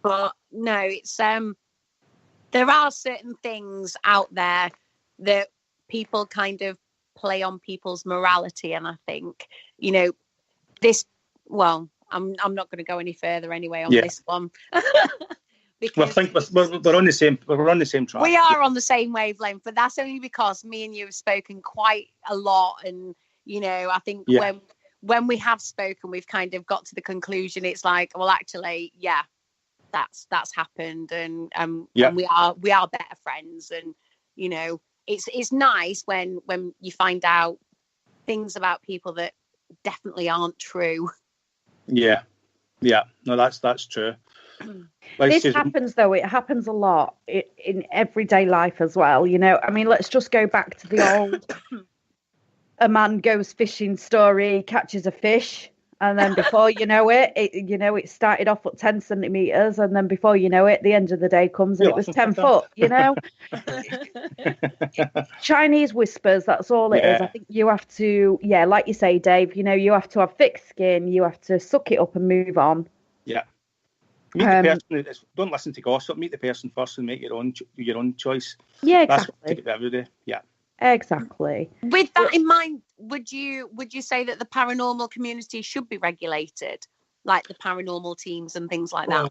Speaker 4: But no, it's there are certain things out there that people kind of play on people's morality, and I think this. Well, I'm not going to go any further anyway on this one. Because
Speaker 6: we're on the same track.
Speaker 4: We are on the same wavelength, but that's only because me and you have spoken quite a lot, and I think when we have spoken, we've kind of got to the conclusion. It's like, well, actually, that's happened, and we are better friends, and it's nice when you find out things about people that definitely aren't true.
Speaker 6: Yeah, no, that's true.
Speaker 5: This happens though. It happens a lot in everyday life as well. I mean, let's just go back to the old a man goes fishing story, catches a fish, and then before you know it, it started off at 10 centimeters, and then before you know it, the end of the day comes and it was 10 foot. Chinese whispers, that's all it is. I think you have to, like you say, Dave, you have to have thick skin, you have to suck it up and move on.
Speaker 6: Yeah. Meet the person. Don't listen to gossip. Meet the person first and make your own choice. Yeah, exactly. That's what I take every day. Yeah.
Speaker 5: Exactly.
Speaker 4: With that in mind, would you say that the paranormal community should be regulated, like the paranormal teams and things like that?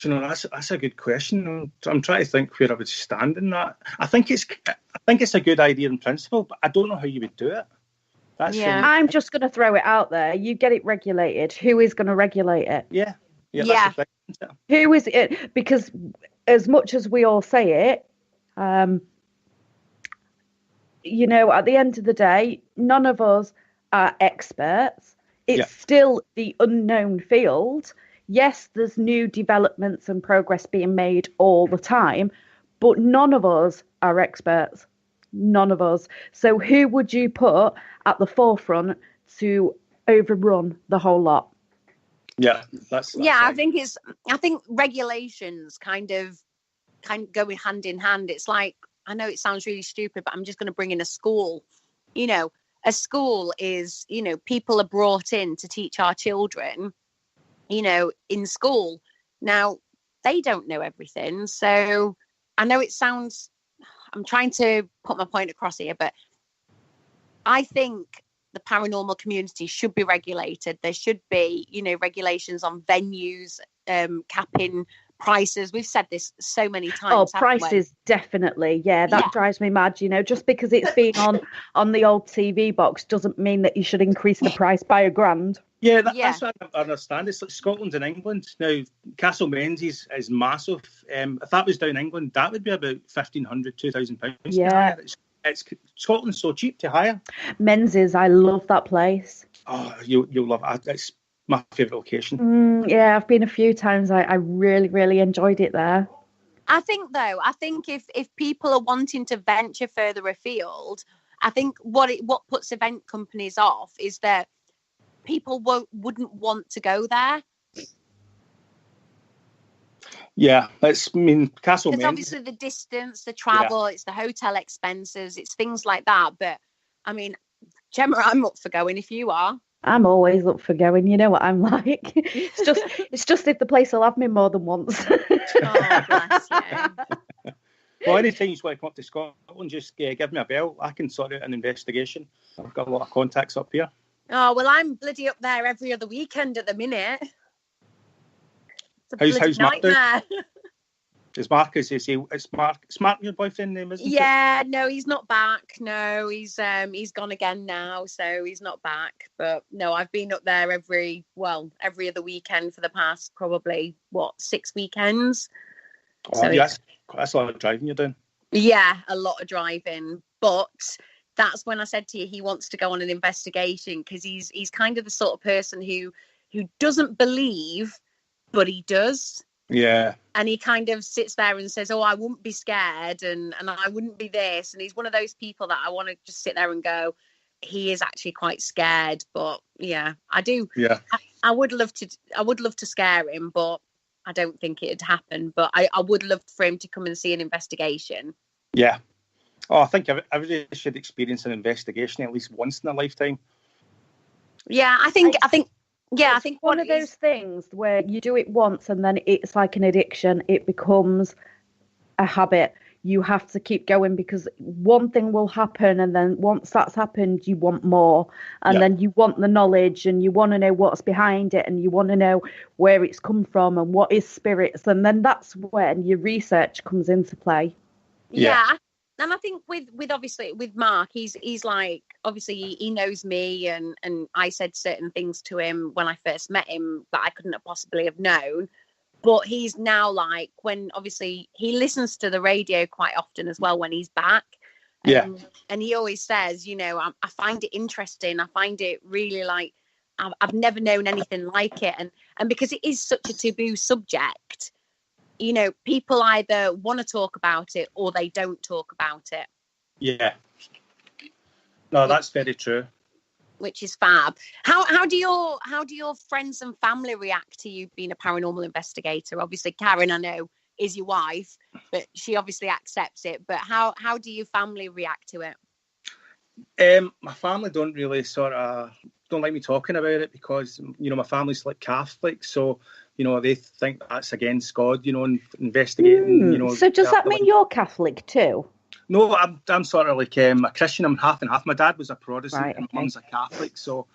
Speaker 6: That's a good question. I'm trying to think where I would stand in that. I think it's a good idea in principle, but I don't know how you would do it.
Speaker 5: I'm just going to throw it out there. You get it regulated. Who is going to regulate it?
Speaker 6: Yeah.
Speaker 5: That's the thing. Who is it? Because as much as we all say it, at the end of the day, none of us are experts. It's still the unknown field. Yes, there's new developments and progress being made all the time, but none of us are experts. None of us. So who would you put at the forefront to overrun the whole lot?
Speaker 6: Yeah, that's
Speaker 4: I think regulations kind of go hand in hand. It's like, I know it sounds really stupid, but I'm just going to bring in a school. A school is, people are brought in to teach our children, in school. Now, they don't know everything. So I know it sounds, I'm trying to put my point across here, but I think the paranormal community should be regulated. There should be, regulations on venues, capping prices. We've said this so many times.
Speaker 5: Oh, prices, definitely. Yeah, that drives me mad. Just because it's been on the old TV box doesn't mean that you should increase the price by $1,000.
Speaker 6: Yeah, that's what I understand. It's like Scotland and England. Now, Castle Menzies is massive. If that was down England, that would be about £1,500, £2,000.
Speaker 5: Yeah.
Speaker 6: It's Scotland's so cheap to hire.
Speaker 5: Menzies, I love that place.
Speaker 6: Oh, you'll love it. It's my favourite location.
Speaker 5: Yeah, I've been a few times. I really, really enjoyed it there.
Speaker 4: I think if people are wanting to venture further afield, I think what puts event companies off is that people wouldn't want to go there.
Speaker 6: Yeah, Castle Menzies.
Speaker 4: Obviously the distance, the travel, it's the hotel expenses, it's things like that. But I mean, Gemma, I'm up for going if you are.
Speaker 5: I'm always up for going. You know what I'm like. It's just if the place will have me more than once.
Speaker 4: Oh, bless you.
Speaker 6: Well, anytime you want to come up to Scotland, just give me a bell. I can sort out an investigation. I've got a lot of contacts up here.
Speaker 4: Oh, well, I'm bloody up there every other weekend at the minute. It's a
Speaker 6: How's Mark
Speaker 4: nightmare.
Speaker 6: Is Mark, it's Mark your boyfriend name, isn't it?
Speaker 4: Yeah, no, he's not back. No, he's gone again now, so he's not back. But no, I've been up there every other weekend for the past probably 6 weekends.
Speaker 6: Oh,
Speaker 4: so
Speaker 6: yes, that's a lot of driving you're doing.
Speaker 4: Yeah, a lot of driving, but that's when I said to you he wants to go on an investigation, because he's kind of the sort of person who doesn't believe, but he does.
Speaker 6: Yeah.
Speaker 4: And he kind of sits there and says, oh, I wouldn't be scared and I wouldn't be this. And he's one of those people that I want to just sit there and go, he is actually quite scared. But yeah, I do.
Speaker 6: Yeah.
Speaker 4: I would love to scare him, but I don't think it'd happen. But I would love for him to come and see an investigation.
Speaker 6: Yeah. Oh, I think everybody should experience an investigation at least once in a lifetime.
Speaker 4: Yeah, I think
Speaker 5: one of those things where you do it once and then it's like an addiction. It becomes a habit. You have to keep going because one thing will happen, and then once that's happened, you want more, and then you want the knowledge, and you want to know what's behind it, and you want to know where it's come from and what is spirits, and then that's when your research comes into play.
Speaker 4: Yeah. And I think with Mark, he's like, obviously he knows me and I said certain things to him when I first met him that I couldn't have possibly have known. But he's now like, when obviously he listens to the radio quite often as well when he's back. And he always says, I find it interesting. I find it really like, I've never known anything like it. And because it is such a taboo subject, people either want to talk about it or they don't talk about it. Yeah.
Speaker 6: No, that's very true.
Speaker 4: Which is fab. How do your friends and family react to you being a paranormal investigator? Obviously, Karen, I know, is your wife, but she obviously accepts it. But how do your family react to
Speaker 6: it? My family don't really don't like me talking about it because my family's like Catholic, so they think that's against God, and investigating.
Speaker 5: So does that mean you're Catholic too?
Speaker 6: No, I'm sort of like a Christian. I'm half and half. My dad was a Protestant,
Speaker 5: right,
Speaker 6: and my mum's a Catholic. So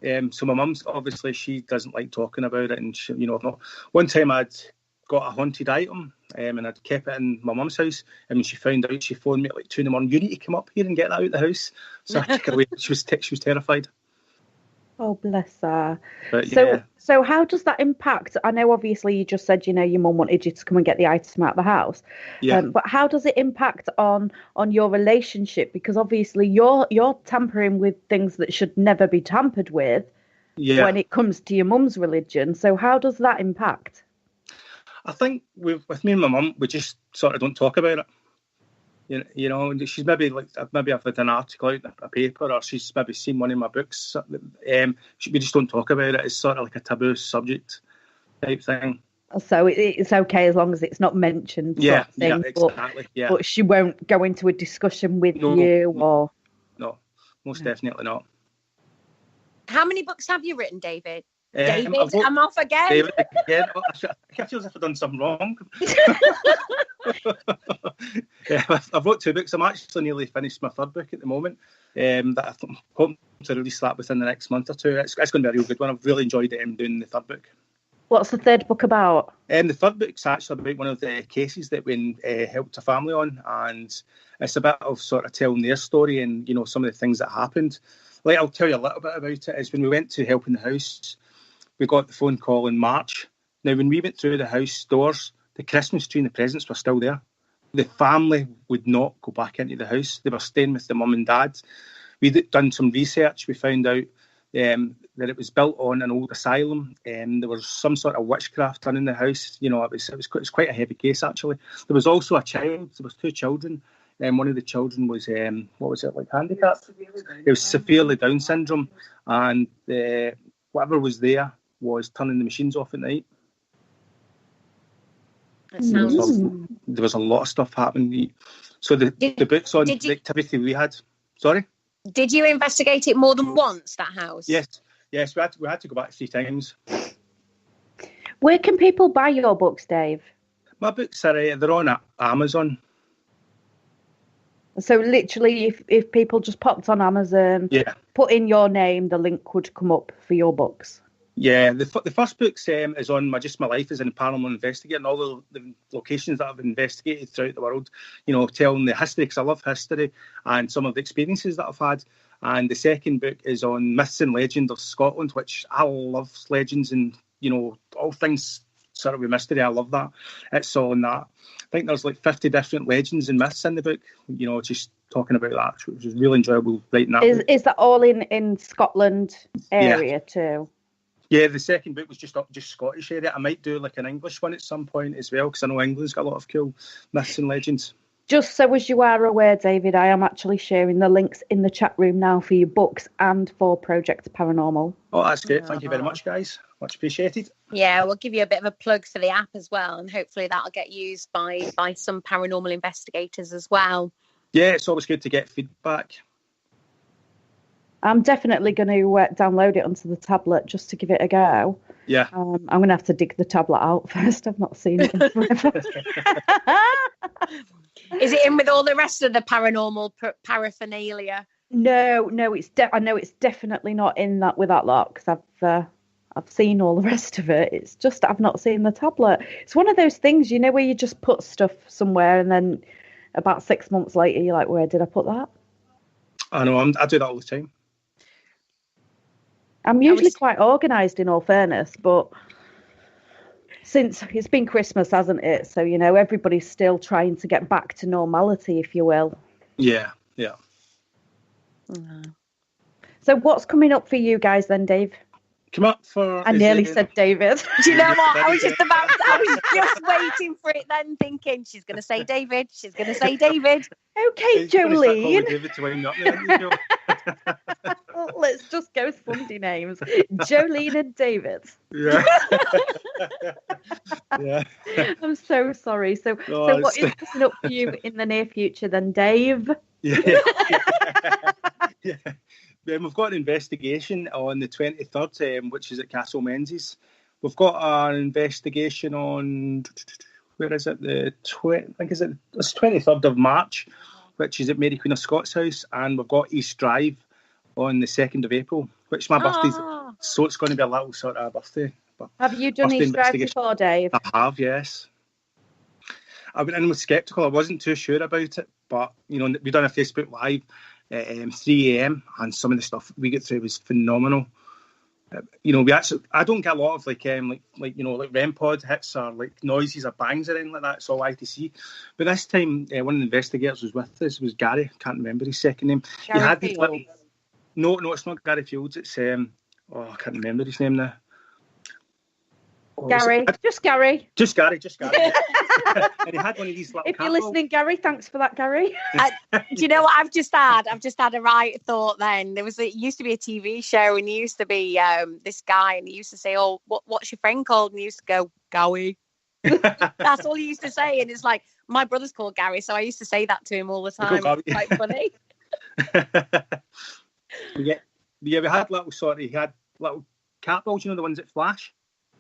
Speaker 6: my mum's obviously, she doesn't like talking about it. And she, one time I'd got a haunted item, and I'd kept it in my mum's house. And when she found out, she phoned me at like 2 a.m. You need to come up here and get that out of the house. So I took her away. She was terrified.
Speaker 5: Oh, bless her.
Speaker 6: But,
Speaker 5: so how does that impact? I know obviously you just said, your mum wanted you to come and get the item out of the house.
Speaker 6: Yeah.
Speaker 5: But how does it impact on your relationship? Because obviously you're tampering with things that should never be tampered with when it comes to your mum's religion. So how does that impact?
Speaker 6: I think with me and my mum, we just sort of don't talk about it. She's maybe I've had an article out in a paper, or she's maybe seen one in my books. We just don't talk about it. It's sort of like a taboo subject type thing.
Speaker 5: So it's okay as long as it's not mentioned.
Speaker 6: Yeah, exactly.
Speaker 5: But she won't go into a discussion with you, or
Speaker 6: no, most definitely not.
Speaker 4: How many books have you written, David?
Speaker 5: I'm off again.
Speaker 6: David again. I feel as if I've done something wrong. I wrote 2 books. I'm actually nearly finished my 3rd book at the moment. That I'm hoping to release that within the next month or 2. It's going to be a real good one. I've really enjoyed it doing the 3rd book.
Speaker 5: What's the 3rd book about?
Speaker 6: The 3rd book's actually about one of the cases that we helped a family on, and it's a bit of sort of telling their story and some of the things that happened. like, I'll tell you a little bit about it. Is when we went to help in the house, we got the phone call in March. Now, when we went through the house doors, the Christmas tree and the presents were still there. The family would not go back into the house. They were staying with the mum and dad. We'd done some research. We found out that it was built on an old asylum. There was some sort of witchcraft done in the house. You know, it was quite a heavy case, actually. There was also a child. There was 2 children. One of the children was, handicapped? It was severely Down syndrome. And whatever was there was turning the machines off at night. So there was a lot of stuff happening. So the book's on the activity we had. Sorry?
Speaker 4: Did you investigate it more than once, that house?
Speaker 6: Yes, we had to go back 3 times.
Speaker 5: Where can people buy your books, Dave?
Speaker 6: My books are they're on Amazon.
Speaker 5: So literally, if people just popped on Amazon, put in your name, the link would come up for your books.
Speaker 6: Yeah, the first book is on my life as a paranormal investigator and all the locations that I've investigated throughout the world, you know, telling the history, because I love history, and some of the experiences that I've had. And the second book is on myths and legends of Scotland, which I love legends and, you know, all things sort of with mystery. I love that. It's all on that. I think there's like 50 different legends and myths in the book, you know, just talking about that, which was really enjoyable writing that book.
Speaker 5: Is that all in Scotland area too?
Speaker 6: Yeah, the second book was just Scottish area. I might do like an English one at some point as well, because I know England's got a lot of cool myths and legends.
Speaker 5: Just so as you are aware, David, I am actually sharing the links in the chat room now for your books and for Project Paranormal.
Speaker 6: Oh, that's great. Thank you very much, guys. Much appreciated.
Speaker 4: Yeah, we'll give you a bit of a plug for the app as well, and hopefully that'll get used by some paranormal investigators as well.
Speaker 6: Yeah, it's always good to get feedback.
Speaker 5: I'm definitely going to download it onto the tablet just to give it a go.
Speaker 6: Yeah.
Speaker 5: I'm going to have to dig the tablet out first. I've not seen it in forever.
Speaker 4: Is it in with all the rest of the paranormal paraphernalia?
Speaker 5: No, I know it's definitely not in that with that lot, because I've seen all the rest of it. It's just I've not seen the tablet. It's one of those things, you know, where you just put stuff somewhere and then about 6 months later you're like, where did I put that?
Speaker 6: I know, I do that all the time.
Speaker 5: I'm usually quite organised, in all fairness, but since it's been Christmas, hasn't it? So, you know, everybody's still trying to get back to normality, if you will.
Speaker 6: Yeah.
Speaker 5: So what's coming up for you guys then, Dave?
Speaker 6: Come up for...
Speaker 5: I nearly said David.
Speaker 4: Do you know what? I was just waiting for it then, thinking she's going to say David. She's going to say David.
Speaker 5: Okay, Jolene.
Speaker 6: David to wind up there,
Speaker 5: Let's just go Sunday names. Jolene and David.
Speaker 6: Yeah. Yeah.
Speaker 5: I'm so sorry. So what is coming up for you in the near future then, Dave?
Speaker 6: Yeah. We've got an investigation on the 23rd, which is at Castle Menzies. We've got an investigation on, where is it? It's 23rd of March, which is at Mary Queen of Scots House, and we've got East Drive on the 2nd of April, which is my birthday. So it's going to be a little sort of birthday.
Speaker 5: Have you done East Drive before, Dave?
Speaker 6: I have, yes. I went in with sceptical. I wasn't too sure about it, but you know, we've done a Facebook Live at 3 a.m. and some of the stuff we get through was phenomenal. You know, I don't get a lot of like REM pod hits or like noises or bangs or anything like that. It's all ITC. But this time, one of the investigators was with us. Was Gary. I can't remember his second name. No, it's not Gary Fields. It's I can't remember his name now.
Speaker 5: Gary, just Gary.
Speaker 6: Just Gary. And he had one of these little
Speaker 5: If you're listening, Gary, thanks for that, Gary.
Speaker 4: Do you know what I've just had? I've just had a right thought then. It used to be a TV show, and he used to be this guy, and he used to say, oh, what's your friend called? And he used to go, Gowie. That's all he used to say. And it's like, my brother's called Gary, so I used to say that to him all the time. It's quite funny.
Speaker 6: Yeah, we had he had little cat balls, you know, the ones that flash.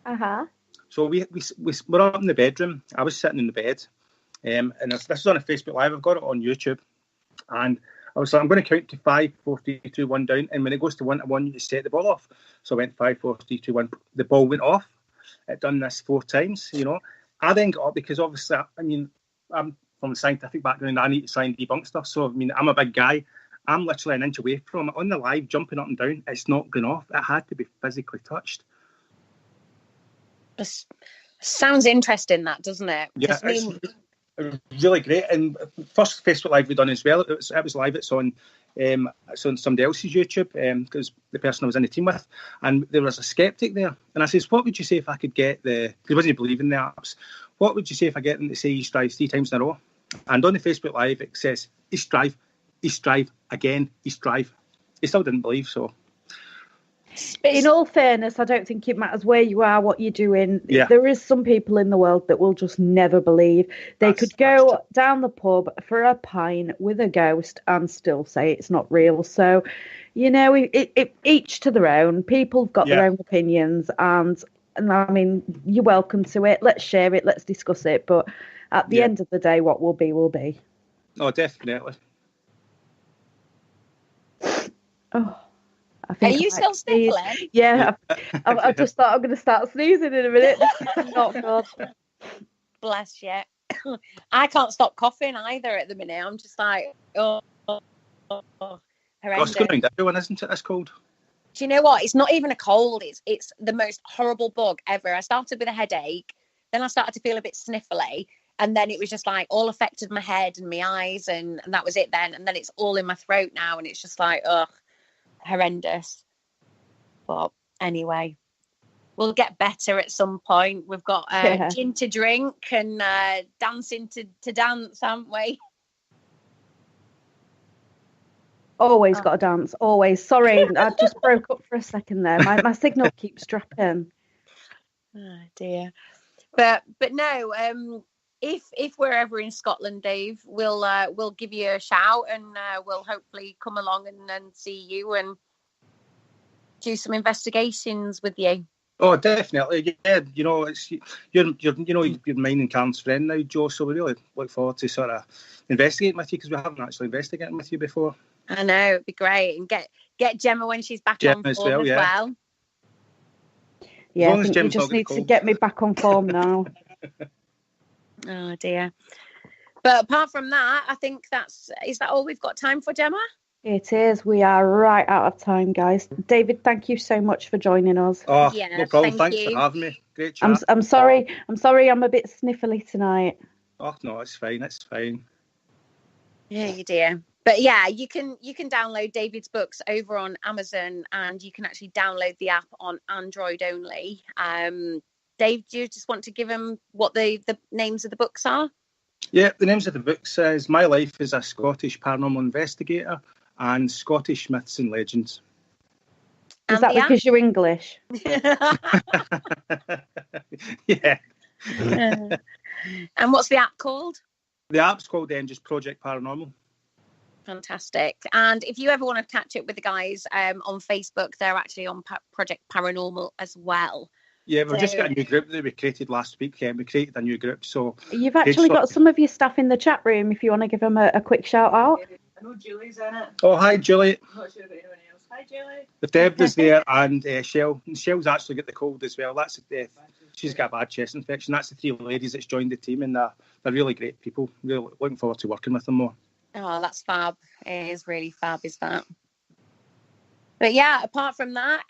Speaker 5: Uh-huh.
Speaker 6: So we were up in the bedroom. I was sitting in the bed, and this is on a Facebook Live. I've got it on YouTube, and I was like, I'm going to count to 5, 4, 3, 2, 1 down, and when it goes to 1 to 1, you set the ball off. So I went 5, 4, 3, 2, 1. The ball went off. I'd done this 4 times. You know, I then got up because obviously, I mean, I'm from a scientific background. I need to try and debunk stuff. So I mean, I'm a big guy. I'm literally an inch away from it. On the live, jumping up and down, it's not going off. It had to be physically touched.
Speaker 4: This sounds interesting, that, doesn't it?
Speaker 6: Yeah, it's really great. And first Facebook Live we done as well. It was live. It's on somebody else's YouTube because the person I was in the team with, and there was a skeptic there. And I says, "What would you say if I could get he wasn't believing the apps. What would you say if I get them to say East Drive 3 times in a row?" And on the Facebook Live it says East Drive, again, East Drive. He still didn't believe, so.
Speaker 5: In all fairness, I don't think it matters where you are, what you're doing.
Speaker 6: Yeah.
Speaker 5: There is some people in the world that will just never believe. They could go down the pub for a pint with a ghost and still say it's not real. So, each to their own. People have got their own opinions, and I mean, you're welcome to it. Let's share it. Let's discuss it. But at the end of the day, what will be, will be.
Speaker 6: Oh, definitely.
Speaker 5: Oh.
Speaker 4: Are you still sniffling?
Speaker 5: Yeah, I just thought I'm going to start sneezing in a minute. This is not good.
Speaker 4: Bless you. I can't stop coughing either at the minute. I'm just like, horrendous.
Speaker 6: It's going around everyone, isn't it? This cold.
Speaker 4: Do you know what? It's not even a cold. It's the most horrible bug ever. I started with a headache, then I started to feel a bit sniffly, and then it was just like all affected my head and my eyes, and that was it then. And then it's all in my throat now, and it's just like, ugh. Horrendous. But anyway, we'll get better at some point. We've got gin to drink and dancing to dance, haven't we?
Speaker 5: Always got to dance. Always. Sorry, I just broke up for a second there. My signal keeps dropping.
Speaker 4: Oh dear. But no. If we're ever in Scotland, Dave, we'll give you a shout, and we'll hopefully come along and see you and do some investigations with you.
Speaker 6: Oh, definitely. Yeah, it's you're mine and Karen's friend now, Joe. So we really look forward to sort of investigating with you, because we haven't actually investigated with you before.
Speaker 4: I know, it'd be great, and get Gemma when she's back on form as well.
Speaker 5: Yeah, I think you just need to get me back on form now.
Speaker 4: Oh dear. But apart from that, I think is that all we've got time for, Gemma?
Speaker 5: It is. We are right out of time, guys. David, thank you so much for joining us.
Speaker 6: Oh, no problem. Thanks for having me. Great chat.
Speaker 5: I'm sorry. I'm a bit sniffly tonight.
Speaker 6: Oh no, it's fine. It's fine.
Speaker 4: Yeah, you dear. But yeah, you can download David's books over on Amazon, and you can actually download the app on Android only. Dave, do you just want to give him what the names of the books are?
Speaker 6: Yeah, the names of the books is My Life as a Scottish Paranormal Investigator and Scottish Myths and Legends.
Speaker 5: Is that because you're English?
Speaker 6: Yeah.
Speaker 4: And what's the app called?
Speaker 6: The app's called just Project Paranormal.
Speaker 4: Fantastic. And if you ever want to catch up with the guys on Facebook, they're actually on Project Paranormal as well.
Speaker 6: Yeah, we've just got a new group that we created last week. We created a new group. So
Speaker 5: you've actually got some of your staff in the chat room if you want to give them a quick shout out.
Speaker 7: I know Julie's in it.
Speaker 6: Oh, hi, Julie.
Speaker 7: I'm not sure about anyone else. Hi, Julie.
Speaker 6: The Deb's there, and Shell. And Shell's actually got the cold as well. That's she's got a bad chest infection. That's the 3 ladies that's joined the team, and they're really great people. Really looking forward to working with them more.
Speaker 4: Oh, that's fab. It is really fab, is that? But yeah, apart from that,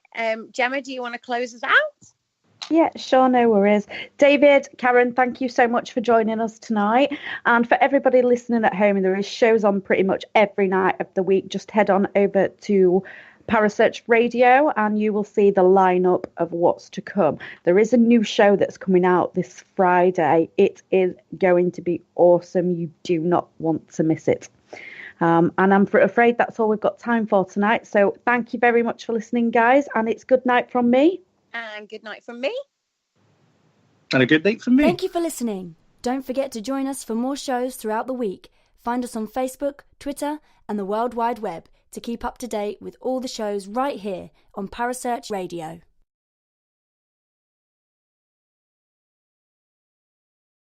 Speaker 4: Gemma, do you want to close us out?
Speaker 5: Yeah, sure, no worries. David, Karen, thank you so much for joining us tonight. And for everybody listening at home, there is shows on pretty much every night of the week. Just head on over to Parasearch Radio and you will see the lineup of what's to come. There is a new show that's coming out this Friday. It is going to be awesome. You do not want to miss it. And I'm afraid that's all we've got time for tonight. So thank you very much for listening, guys. And it's good night from me.
Speaker 4: And good night from me.
Speaker 6: And a good night from me.
Speaker 2: Thank you for listening. Don't forget to join us for more shows throughout the week. Find us on Facebook, Twitter, and the World Wide Web to keep up to date with all the shows right here on Parasearch Radio.